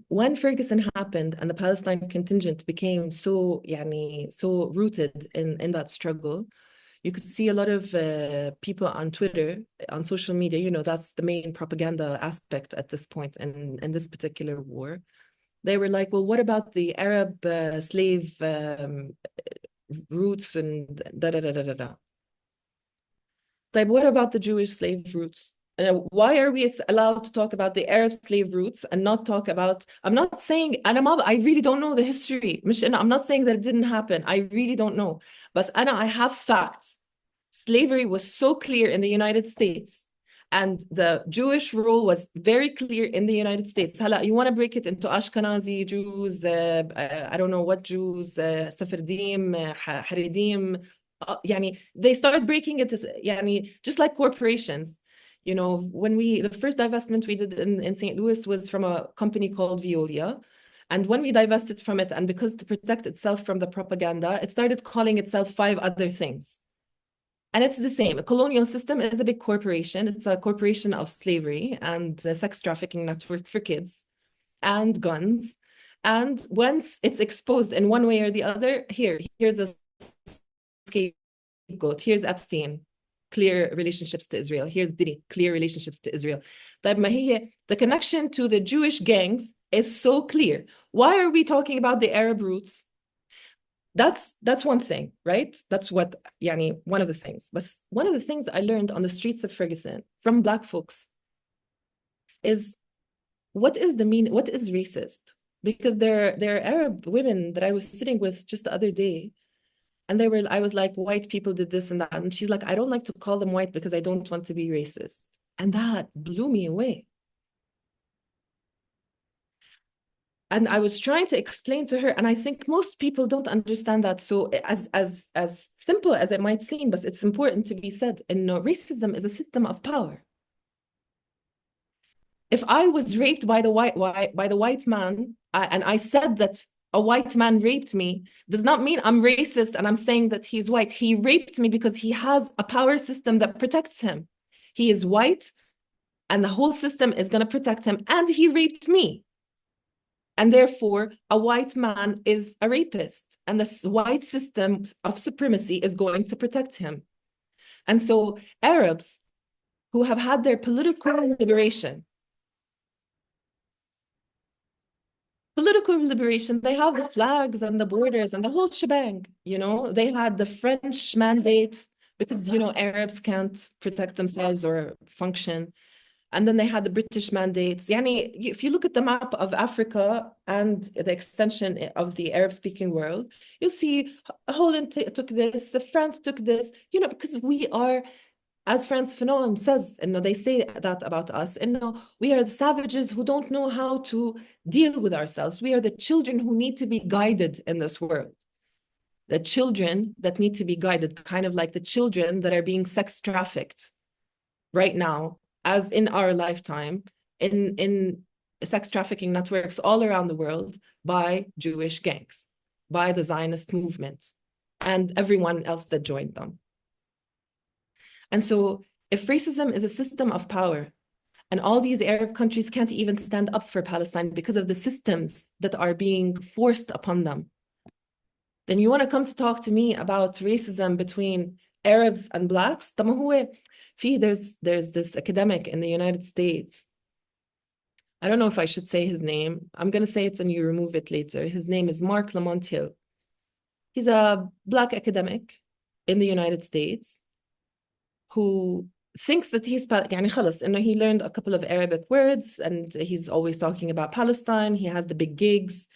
When Ferguson happened and the Palestine contingent became so rooted in that struggle, you could see a lot of people on Twitter, on social media, that's the main propaganda aspect at this point in this particular war. They were like, well, what about the Arab slave roots and da-da-da-da-da-da? Like, what about the Jewish slave roots? Why are we allowed to talk about the Arab slave roots and not talk about, I'm not saying, I really don't know the history. I'm not saying that it didn't happen. I really don't know. But I have facts. Slavery was so clear in the United States, and the Jewish rule was very clear in the United States. Hala, you want to break it into Ashkenazi Jews, I don't know what Jews, Sephardim, Haredim, they started breaking it, just like corporations. When the first divestment we did in St. Louis was from a company called Veolia. And when we divested from it, and because to protect itself from the propaganda, it started calling itself 5 other things. And it's the same. A colonial system is a big corporation. It's a corporation of slavery and a sex trafficking network for kids and guns. And once it's exposed in one way or the other, here's a scapegoat. Here's Epstein, clear relationships to Israel. Here's Diddy, clear relationships to Israel. The connection to the Jewish gangs is so clear. Why are we talking about the Arab roots? That's one thing, right? That's what, one of the things. But one of the things I learned on the streets of Ferguson from Black folks is what is racist? Because there are Arab women that I was sitting with just the other day, and I was like, white people did this and that. And she's like, I don't like to call them white because I don't want to be racist. And that blew me away. And I was trying to explain to her, and I think most people don't understand that. So as simple as it might seem, but it's important to be said, and racism is a system of power. If I was raped by the white man, and I said that a white man raped me, does not mean I'm racist and I'm saying that he's white. He raped me because he has a power system that protects him. He is white, and the whole system is going to protect him, and he raped me. And therefore, a white man is a rapist, and the white system of supremacy is going to protect him. And so Arabs who have had their political liberation, they have the flags and the borders and the whole shebang, they had the French mandate because, Arabs can't protect themselves or function. And then they had the British mandates. If you look at the map of Africa and the extension of the Arab-speaking world, you'll see Holland took this, France took this, because we are, as Frantz Fanon says, they say that about us, we are the savages who don't know how to deal with ourselves. We are the children who need to be guided in this world. The children that need to be guided, kind of like the children that are being sex trafficked right now, as in our lifetime, in sex trafficking networks all around the world by Jewish gangs, by the Zionist movement, and everyone else that joined them. And so if racism is a system of power, and all these Arab countries can't even stand up for Palestine because of the systems that are being forced upon them, then you want to come to talk to me about racism between Arabs and Blacks? There's this academic in the United States. I don't know if I should say his name. I'm going to say it and you remove it later. His name is Mark Lamont Hill. He's a Black academic in the United States who thinks that he's he learned a couple of Arabic words and he's always talking about Palestine. He has the big gigs.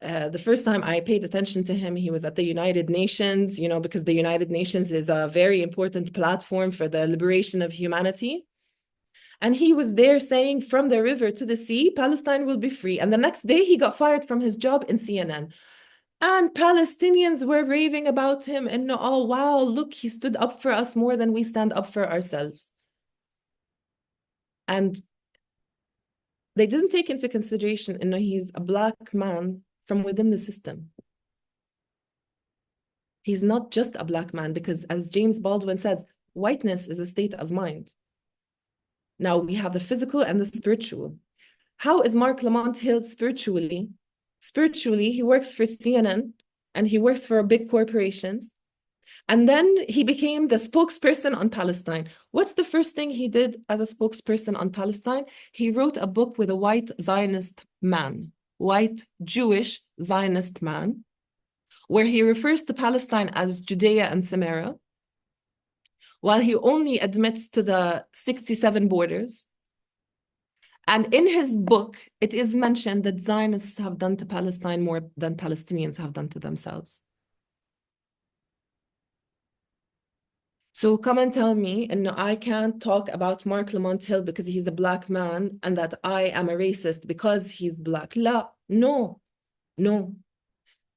The first time I paid attention to him, he was at the United Nations, because the United Nations is a very important platform for the liberation of humanity. And he was there saying, from the river to the sea, Palestine will be free. And the next day he got fired from his job in CNN. And Palestinians were raving about him and wow, look, he stood up for us more than we stand up for ourselves. And they didn't take into consideration, he's a Black man from within the system. He's not just a Black man, because as James Baldwin says, whiteness is a state of mind. Now we have the physical and the spiritual. How is Mark Lamont Hill spiritually? Spiritually, he works for CNN and he works for big corporations. And then he became the spokesperson on Palestine. What's the first thing he did as a spokesperson on Palestine? He wrote a book with a white Zionist man, white Jewish Zionist man, where he refers to Palestine as Judea and Samaria, while he only admits to the 67 borders. And in his book, it is mentioned that Zionists have done to Palestine more than Palestinians have done to themselves. So come and tell me, and I can't talk about Mark Lamont Hill because he's a Black man and that I am a racist because he's Black. No.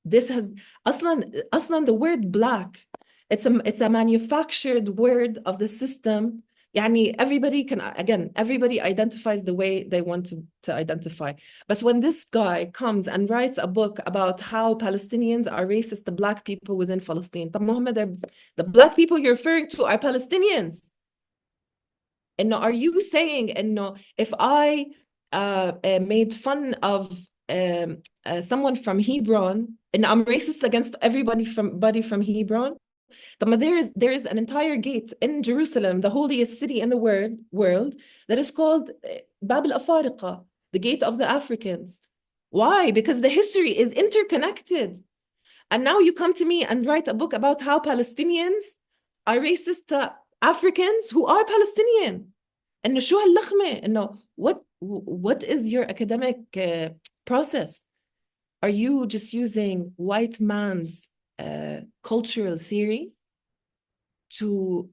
This has, aslan the word Black, it's a manufactured word of the system يعني everybody can, again, everybody identifies the way they want to identify. But when this guy comes and writes a book about how Palestinians are racist to Black people within Palestine, طب ما هم the Black people you're referring to are Palestinians. إنه are you saying إنه if I made fun of someone from Hebron, and I'm racist against everybody from Hebron? طب ما there is an entire gate in Jerusalem, the holiest city in the world, that is called Bab al-Afariqa, the gate of the Africans. Why? Because the history is interconnected. And now you come to me and write a book about how Palestinians are racist to Africans who are Palestinian. إنه شو هاللخمة؟ إنه what is your academic process? Are you just using white man's cultural theory to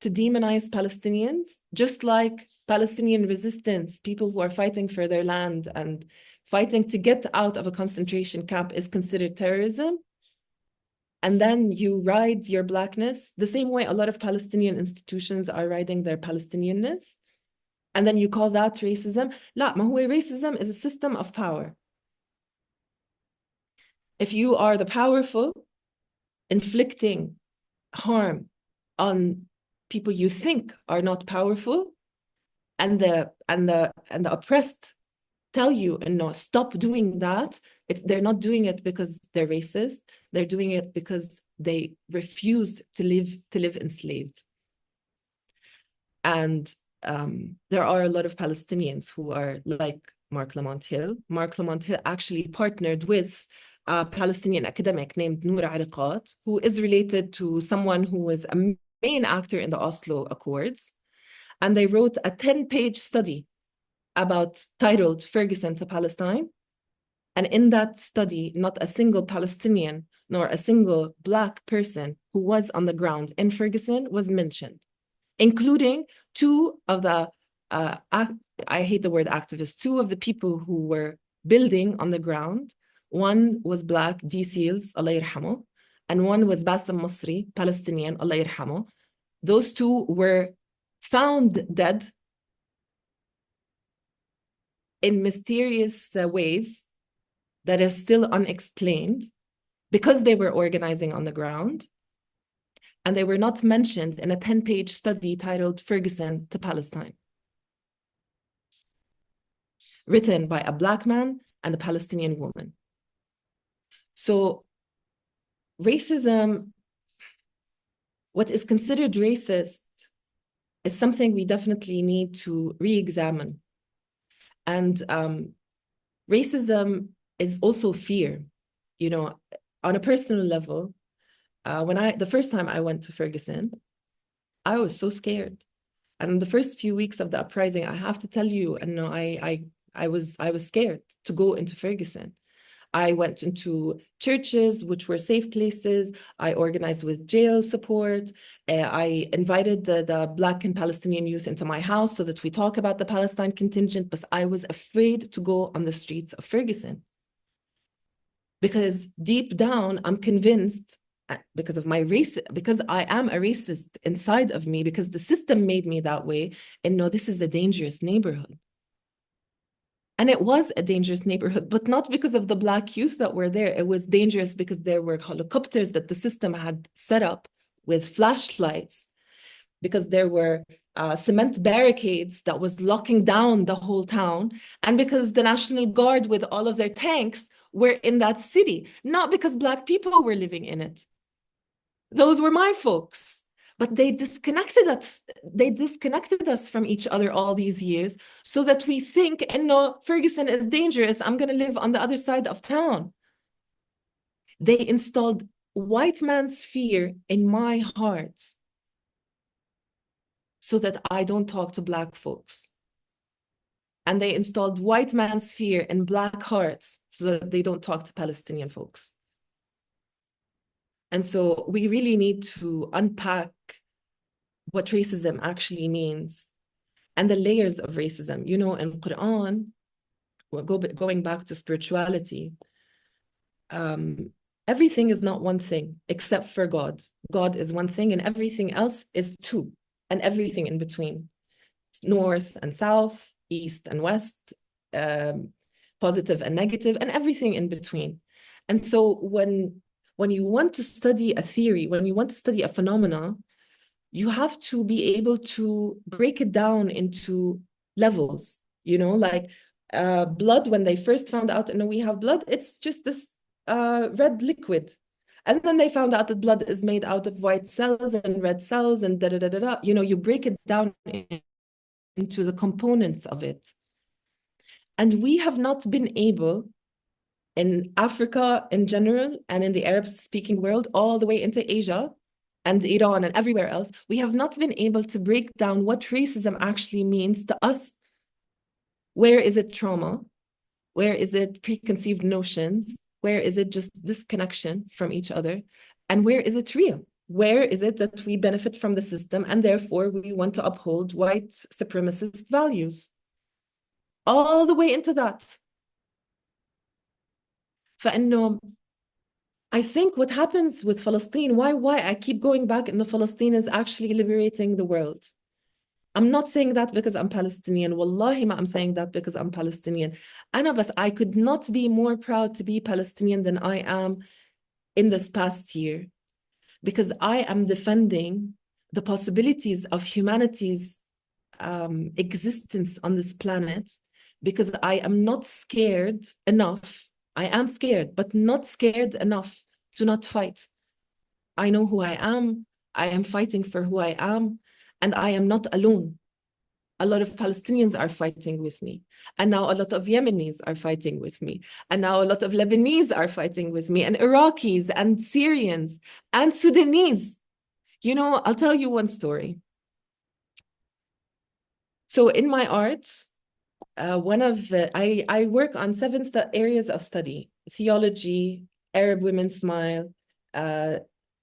demonize Palestinians, just like Palestinian resistance, people who are fighting for their land and fighting to get out of a concentration camp is considered terrorism? And then you ride your Blackness the same way a lot of Palestinian institutions are riding their Palestinianness. And then you call that racism. لا, ما هو racism is a system of power. If you are the powerful, inflicting harm on people you think are not powerful, and the oppressed tell you, no, stop doing that. They're not doing it because they're racist. They're doing it because they refuse to live enslaved. And there are a lot of Palestinians who are like Mark Lamont Hill. Mark Lamont Hill actually partnered with a Palestinian academic named Noor Ariqat, who is related to someone who was a main actor in the Oslo Accords. And they wrote a 10-page study titled Ferguson to Palestine. And in that study, not a single Palestinian nor a single Black person who was on the ground in Ferguson was mentioned, including two of the, I hate the word activists, two of the people who were building on the ground. One was Black, D. Seals, Allah yarhamu, and one was Bassem Masri, Palestinian, Allah yarhamu. Those two were found dead in mysterious ways that are still unexplained because they were organizing on the ground. And they were not mentioned in a 10-page study titled Ferguson to Palestine, written by a Black man and a Palestinian woman. So racism, what is considered racist, is something we definitely need to re-examine. And racism is also fear. You know, on a personal level, the first time I went to Ferguson, I was so scared. And the first few weeks of the uprising, I have to tell you, and I was scared to go into Ferguson. I went into churches, which were safe places. I organized with jail support. I invited the Black and Palestinian youth into my house so that we talk about the Palestine contingent, but I was afraid to go on the streets of Ferguson. Because deep down, I'm convinced, because of my race, because I am a racist inside of me, because the system made me that way, and no, this is a dangerous neighborhood. And it was a dangerous neighborhood, but not because of the Black youth that were there. It was dangerous because there were helicopters that the system had set up with flashlights, because there were cement barricades that was locking down the whole town, and because the National Guard with all of their tanks were in that city, not because Black people were living in it. Those were my folks. But they disconnected us from each other all these years so that we think, no, Ferguson is dangerous, I'm going to live on the other side of town. They installed white man's fear in my heart so that I don't talk to Black folks. And they installed white man's fear in Black hearts so that they don't talk to Palestinian folks. And so we really need to unpack what racism actually means and the layers of racism. You know, in Quran, we're going back to spirituality, everything is not one thing except for God. God is one thing and everything else is two. and everything in between, north and south, east and west, um, positive and negative, and everything in between. And so when you want to study a theory, when you want to study a phenomena, you have to be able to break it down into levels, like blood. When they first found out, we have blood, it's just this red liquid. And then they found out that blood is made out of white cells and red cells and da da da da da. You break it down into the components of it. And we have not been able, in Africa in general and in the Arab-speaking world, all the way into Asia and Iran and everywhere else, we have not been able to break down what racism actually means to us. Where is it trauma? Where is it preconceived notions? Where is it just disconnection from each other? And where is it real? Where is it that we benefit from the system and therefore we want to uphold white supremacist values? All the way into that. فإنه I think what happens with Palestine, why I keep going back into Palestine, is actually liberating the world. I'm not saying that because I'm Palestinian. Wallahi ma, I'm saying that because I'm Palestinian. I could not be more proud to be Palestinian than I am in this past year, because I am defending the possibilities of humanity's existence on this planet, because I am not scared enough. I am scared, but not scared enough to not fight. I know who I am. I am fighting for who I am, and I am not alone. A lot of Palestinians are fighting with me. And now a lot of Yemenis are fighting with me. And now a lot of Lebanese are fighting with me, and Iraqis and Syrians and Sudanese. I'll tell you one story. So in my arts, I work on 7 areas of study: theology, Arab women smile,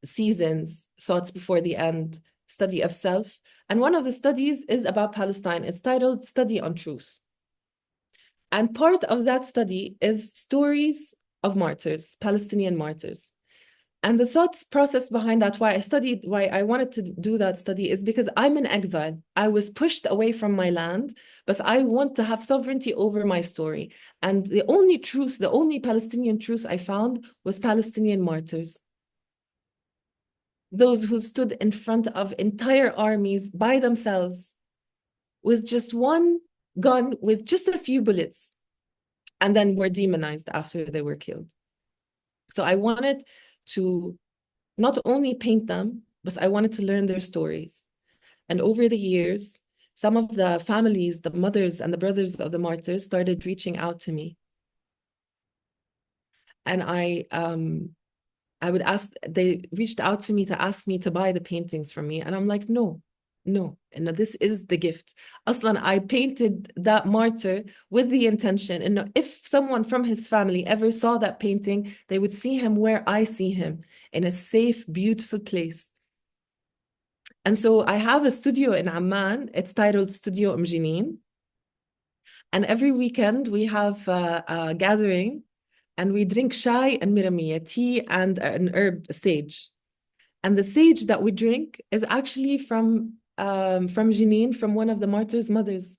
seasons, thoughts before the end, study of self. And one of the studies is about Palestine. It's titled Study on Truth. And part of that study is stories of martyrs, Palestinian martyrs. And the thought process behind that, why I wanted to do that study, is because I'm in exile. I was pushed away from my land, but I want to have sovereignty over my story. And the only Palestinian truth I found was Palestinian martyrs. Those who stood in front of entire armies by themselves with just one gun, with just a few bullets, and then were demonized after they were killed. So I wanted to not only paint them, but I wanted to learn their stories. And over the years, some of the families, the mothers and the brothers of the martyrs, started reaching out to me. And they reached out to me to ask me to buy the paintings from me. And I'm like, no, and this is the gift. Aslan, I painted that martyr with the intention, and if someone from his family ever saw that painting, they would see him where I see him, in a safe, beautiful place. And so I have a studio in Amman. It's titled Studio Jenin. And every weekend we have a gathering, and we drink shai and miramiya, tea and an herb, sage. And the sage that we drink is actually from Jenin, from one of the martyrs' mothers.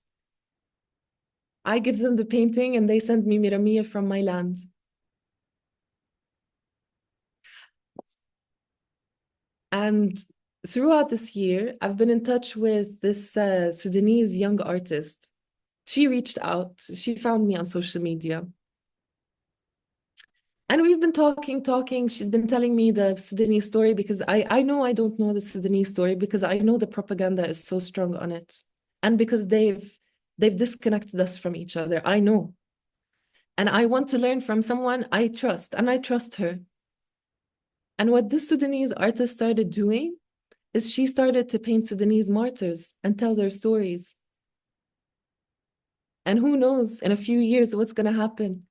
I give them the painting and they send me miramiya from my land. And throughout this year, I've been in touch with this Sudanese young artist. She reached out. She found me on social media. And we've been talking. She's been telling me the Sudanese story, because I know I don't know the Sudanese story, because I know the propaganda is so strong on it. And because they've disconnected us from each other. I know. And I want to learn from someone I trust, and I trust her. And what this Sudanese artist started doing is she started to paint Sudanese martyrs and tell their stories. And who knows, in a few years, what's going to happen?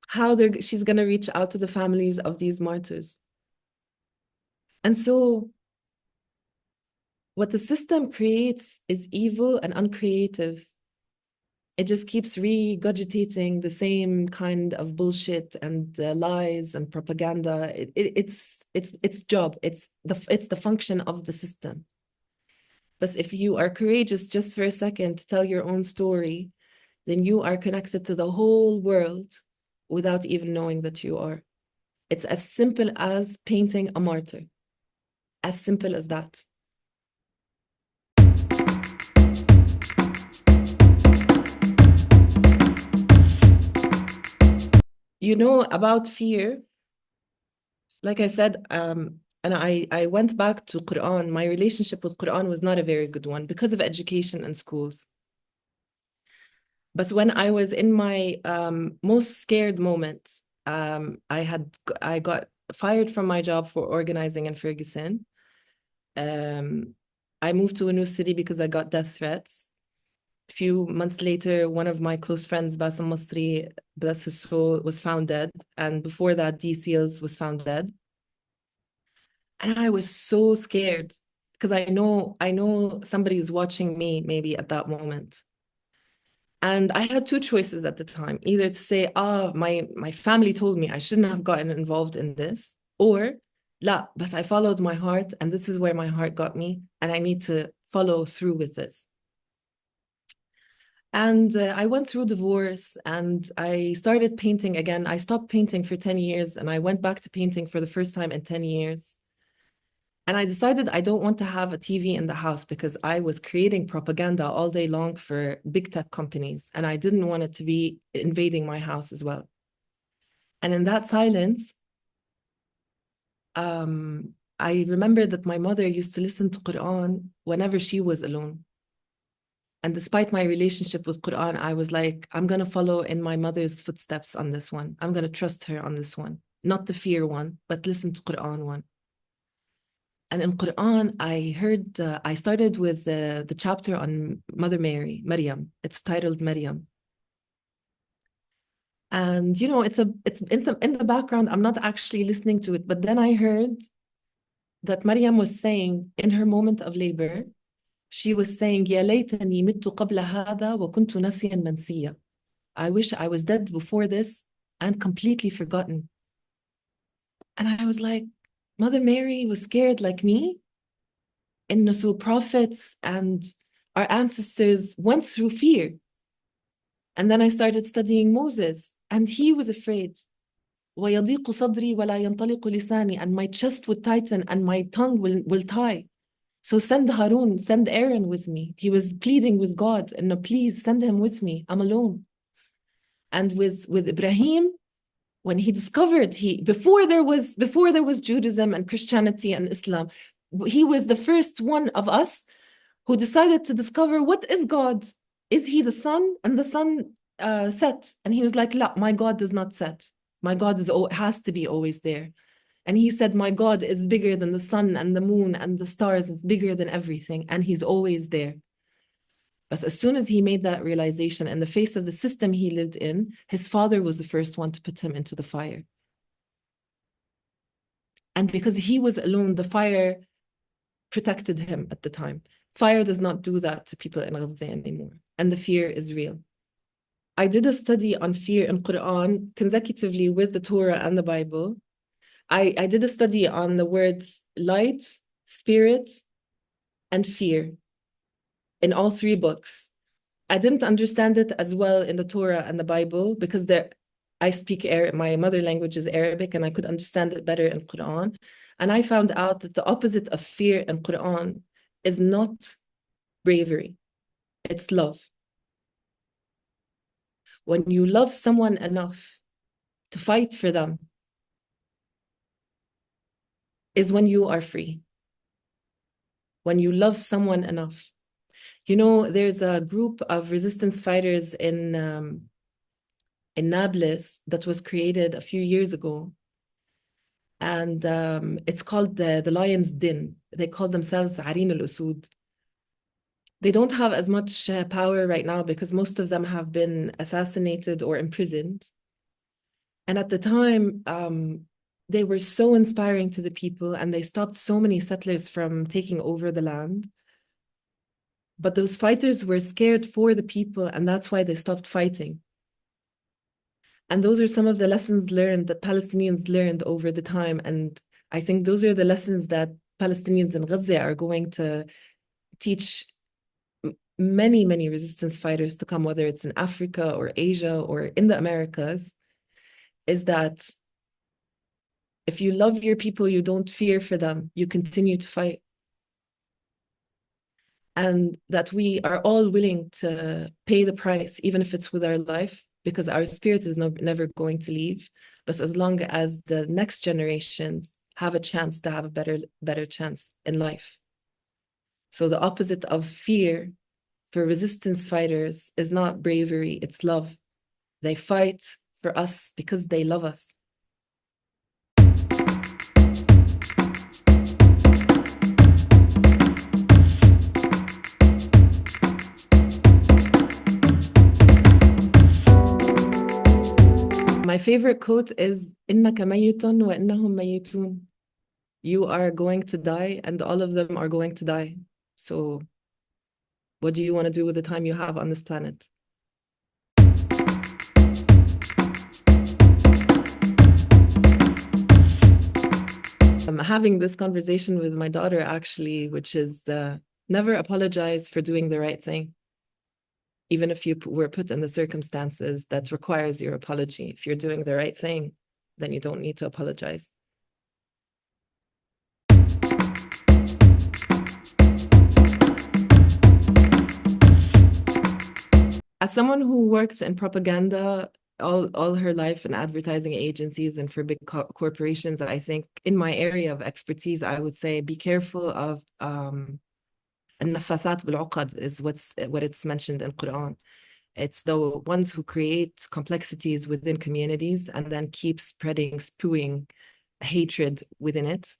How she's going to reach out to the families of these martyrs. And so what the system creates is evil and uncreative. It just keeps regurgitating the same kind of bullshit and lies and propaganda. It's its job. It's the function of the system. But if you are courageous just for a second to tell your own story, then you are connected to the whole world without even knowing that you are. It's as simple as painting a martyr, as simple as that. You know, about fear, like I said, and I went back to Quran. My relationship with Quran was not a very good one because of education and schools. But when I was in my most scared moment, I got fired from my job for organizing in Ferguson. Um, I moved to a new city because I got death threats. A few months later, one of my close friends, Bassem Masri, bless his soul, was found dead. And before that, D. Seals was found dead. And I was so scared because I know somebody is watching me maybe at that moment. And I had two choices at the time, either to say, my family told me I shouldn't have gotten involved in this, or la, but I followed my heart, and this is where my heart got me, and I need to follow through with this. And I went through divorce and I started painting again. I stopped painting for 10 years and I went back to painting for the first time in 10 years. And I decided I don't want to have a TV in the house because I was creating propaganda all day long for big tech companies. And I didn't want it to be invading my house as well. And in that silence, I remember that my mother used to listen to Quran whenever she was alone. And despite my relationship with Quran, I was like, I'm going to follow in my mother's footsteps on this one. I'm going to trust her on this one. Not the fear one, but listen to Quran one. And in Quran, I started with the chapter on Mother Mary, Maryam. It's titled Maryam. And you know, it's in the background. I'm not actually listening to it, but then I heard that Maryam was saying in her moment of labor, she was saying, يا ليتني مت قبل هذا وكنت ناسيا منسيا. I wish I was dead before this and completely forgotten. And I was like, Mother Mary was scared like me. And so prophets and our ancestors went through fear. And then I started studying Moses, and he was afraid. وَيَضِيقُ صَدْرِي وَلَا يَنْطَلِقُ لِسَانِي. And my chest would tighten and my tongue will tie. So send Harun, send Aaron with me. He was pleading with God, and no, please send him with me. I'm alone. And with Ibrahim, when he discovered before there was Judaism and Christianity and Islam, he was the first one of us who decided to discover what is God. Is he the sun? And the sun set. And he was like, La, my God does not set. My God has to be always there. And he said, my God is bigger than the sun and the moon and the stars. It's bigger than everything. And he's always there. But as soon as he made that realization in the face of the system he lived in, his father was the first one to put him into the fire. And because he was alone, the fire protected him at the time. Fire does not do that to people in Gaza anymore. And the fear is real. I did a study on fear in Quran consecutively with the Torah and the Bible. I did a study on the words light, spirit, and fear in all three books. I didn't understand it as well in the Torah and the Bible because I speak Arabic, my mother language is Arabic, and I could understand it better in Quran. And I found out that the opposite of fear in Quran is not bravery, it's love. When you love someone enough to fight for them is when you are free. When you love someone enough. You know, there's a group of resistance fighters in Nablus that was created a few years ago. And it's called the Lion's Den. They call themselves Arin al-Usud. They don't have as much power right now because most of them have been assassinated or imprisoned. And at the time, they were so inspiring to the people and they stopped so many settlers from taking over the land. But those fighters were scared for the people, and that's why they stopped fighting. And those are some of the lessons learned that Palestinians learned over the time. And I think those are the lessons that Palestinians in Gaza are going to teach many, many resistance fighters to come, whether it's in Africa or Asia or in the Americas, is that if you love your people, you don't fear for them, you continue to fight. And that we are all willing to pay the price, even if it's with our life, because our spirit is never going to leave. But as long as the next generations have a chance to have a better chance in life. So the opposite of fear for resistance fighters is not bravery, it's love. They fight for us because they love us. My favorite quote is إنك ميت وإنهم ميتون. You are going to die and all of them are going to die. So what do you want to do with the time you have on this planet? I'm having this conversation with my daughter actually, which is never apologize for doing the right thing. Even if you were put in the circumstances that requires your apology. If you're doing the right thing, then you don't need to apologize. As someone who works in propaganda all her life in advertising agencies and for big corporations, I think in my area of expertise, I would say be careful of النفاثات بالعقد is what it's mentioned in Quran. It's the ones who create complexities within communities and then keep spreading, spewing hatred within it.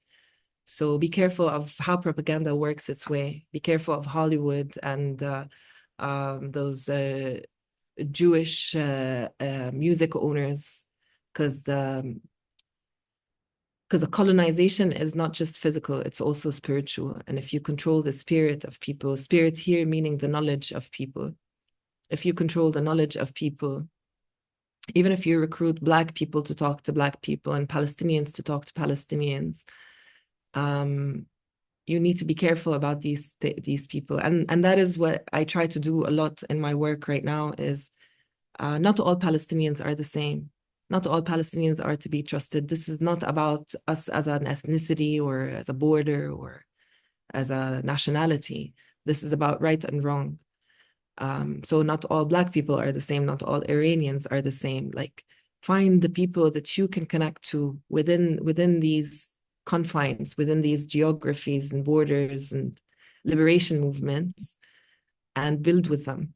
So be careful of how propaganda works its way. Be careful of Hollywood and those Jewish music owners, because the colonization is not just physical, it's also spiritual. And if you control the spirit of people, spirit here meaning the knowledge of people, if you control the knowledge of people, even if you recruit Black people to talk to Black people and Palestinians to talk to Palestinians, you need to be careful about these people. And that is what I try to do a lot in my work right now is not all Palestinians are the same. Not all Palestinians are to be trusted. This is not about us as an ethnicity or as a border or as a nationality. This is about right and wrong. So not all Black people are the same. Not all Iranians are the same. Like, find the people that you can connect to within these confines, within these geographies and borders and liberation movements, and build with them.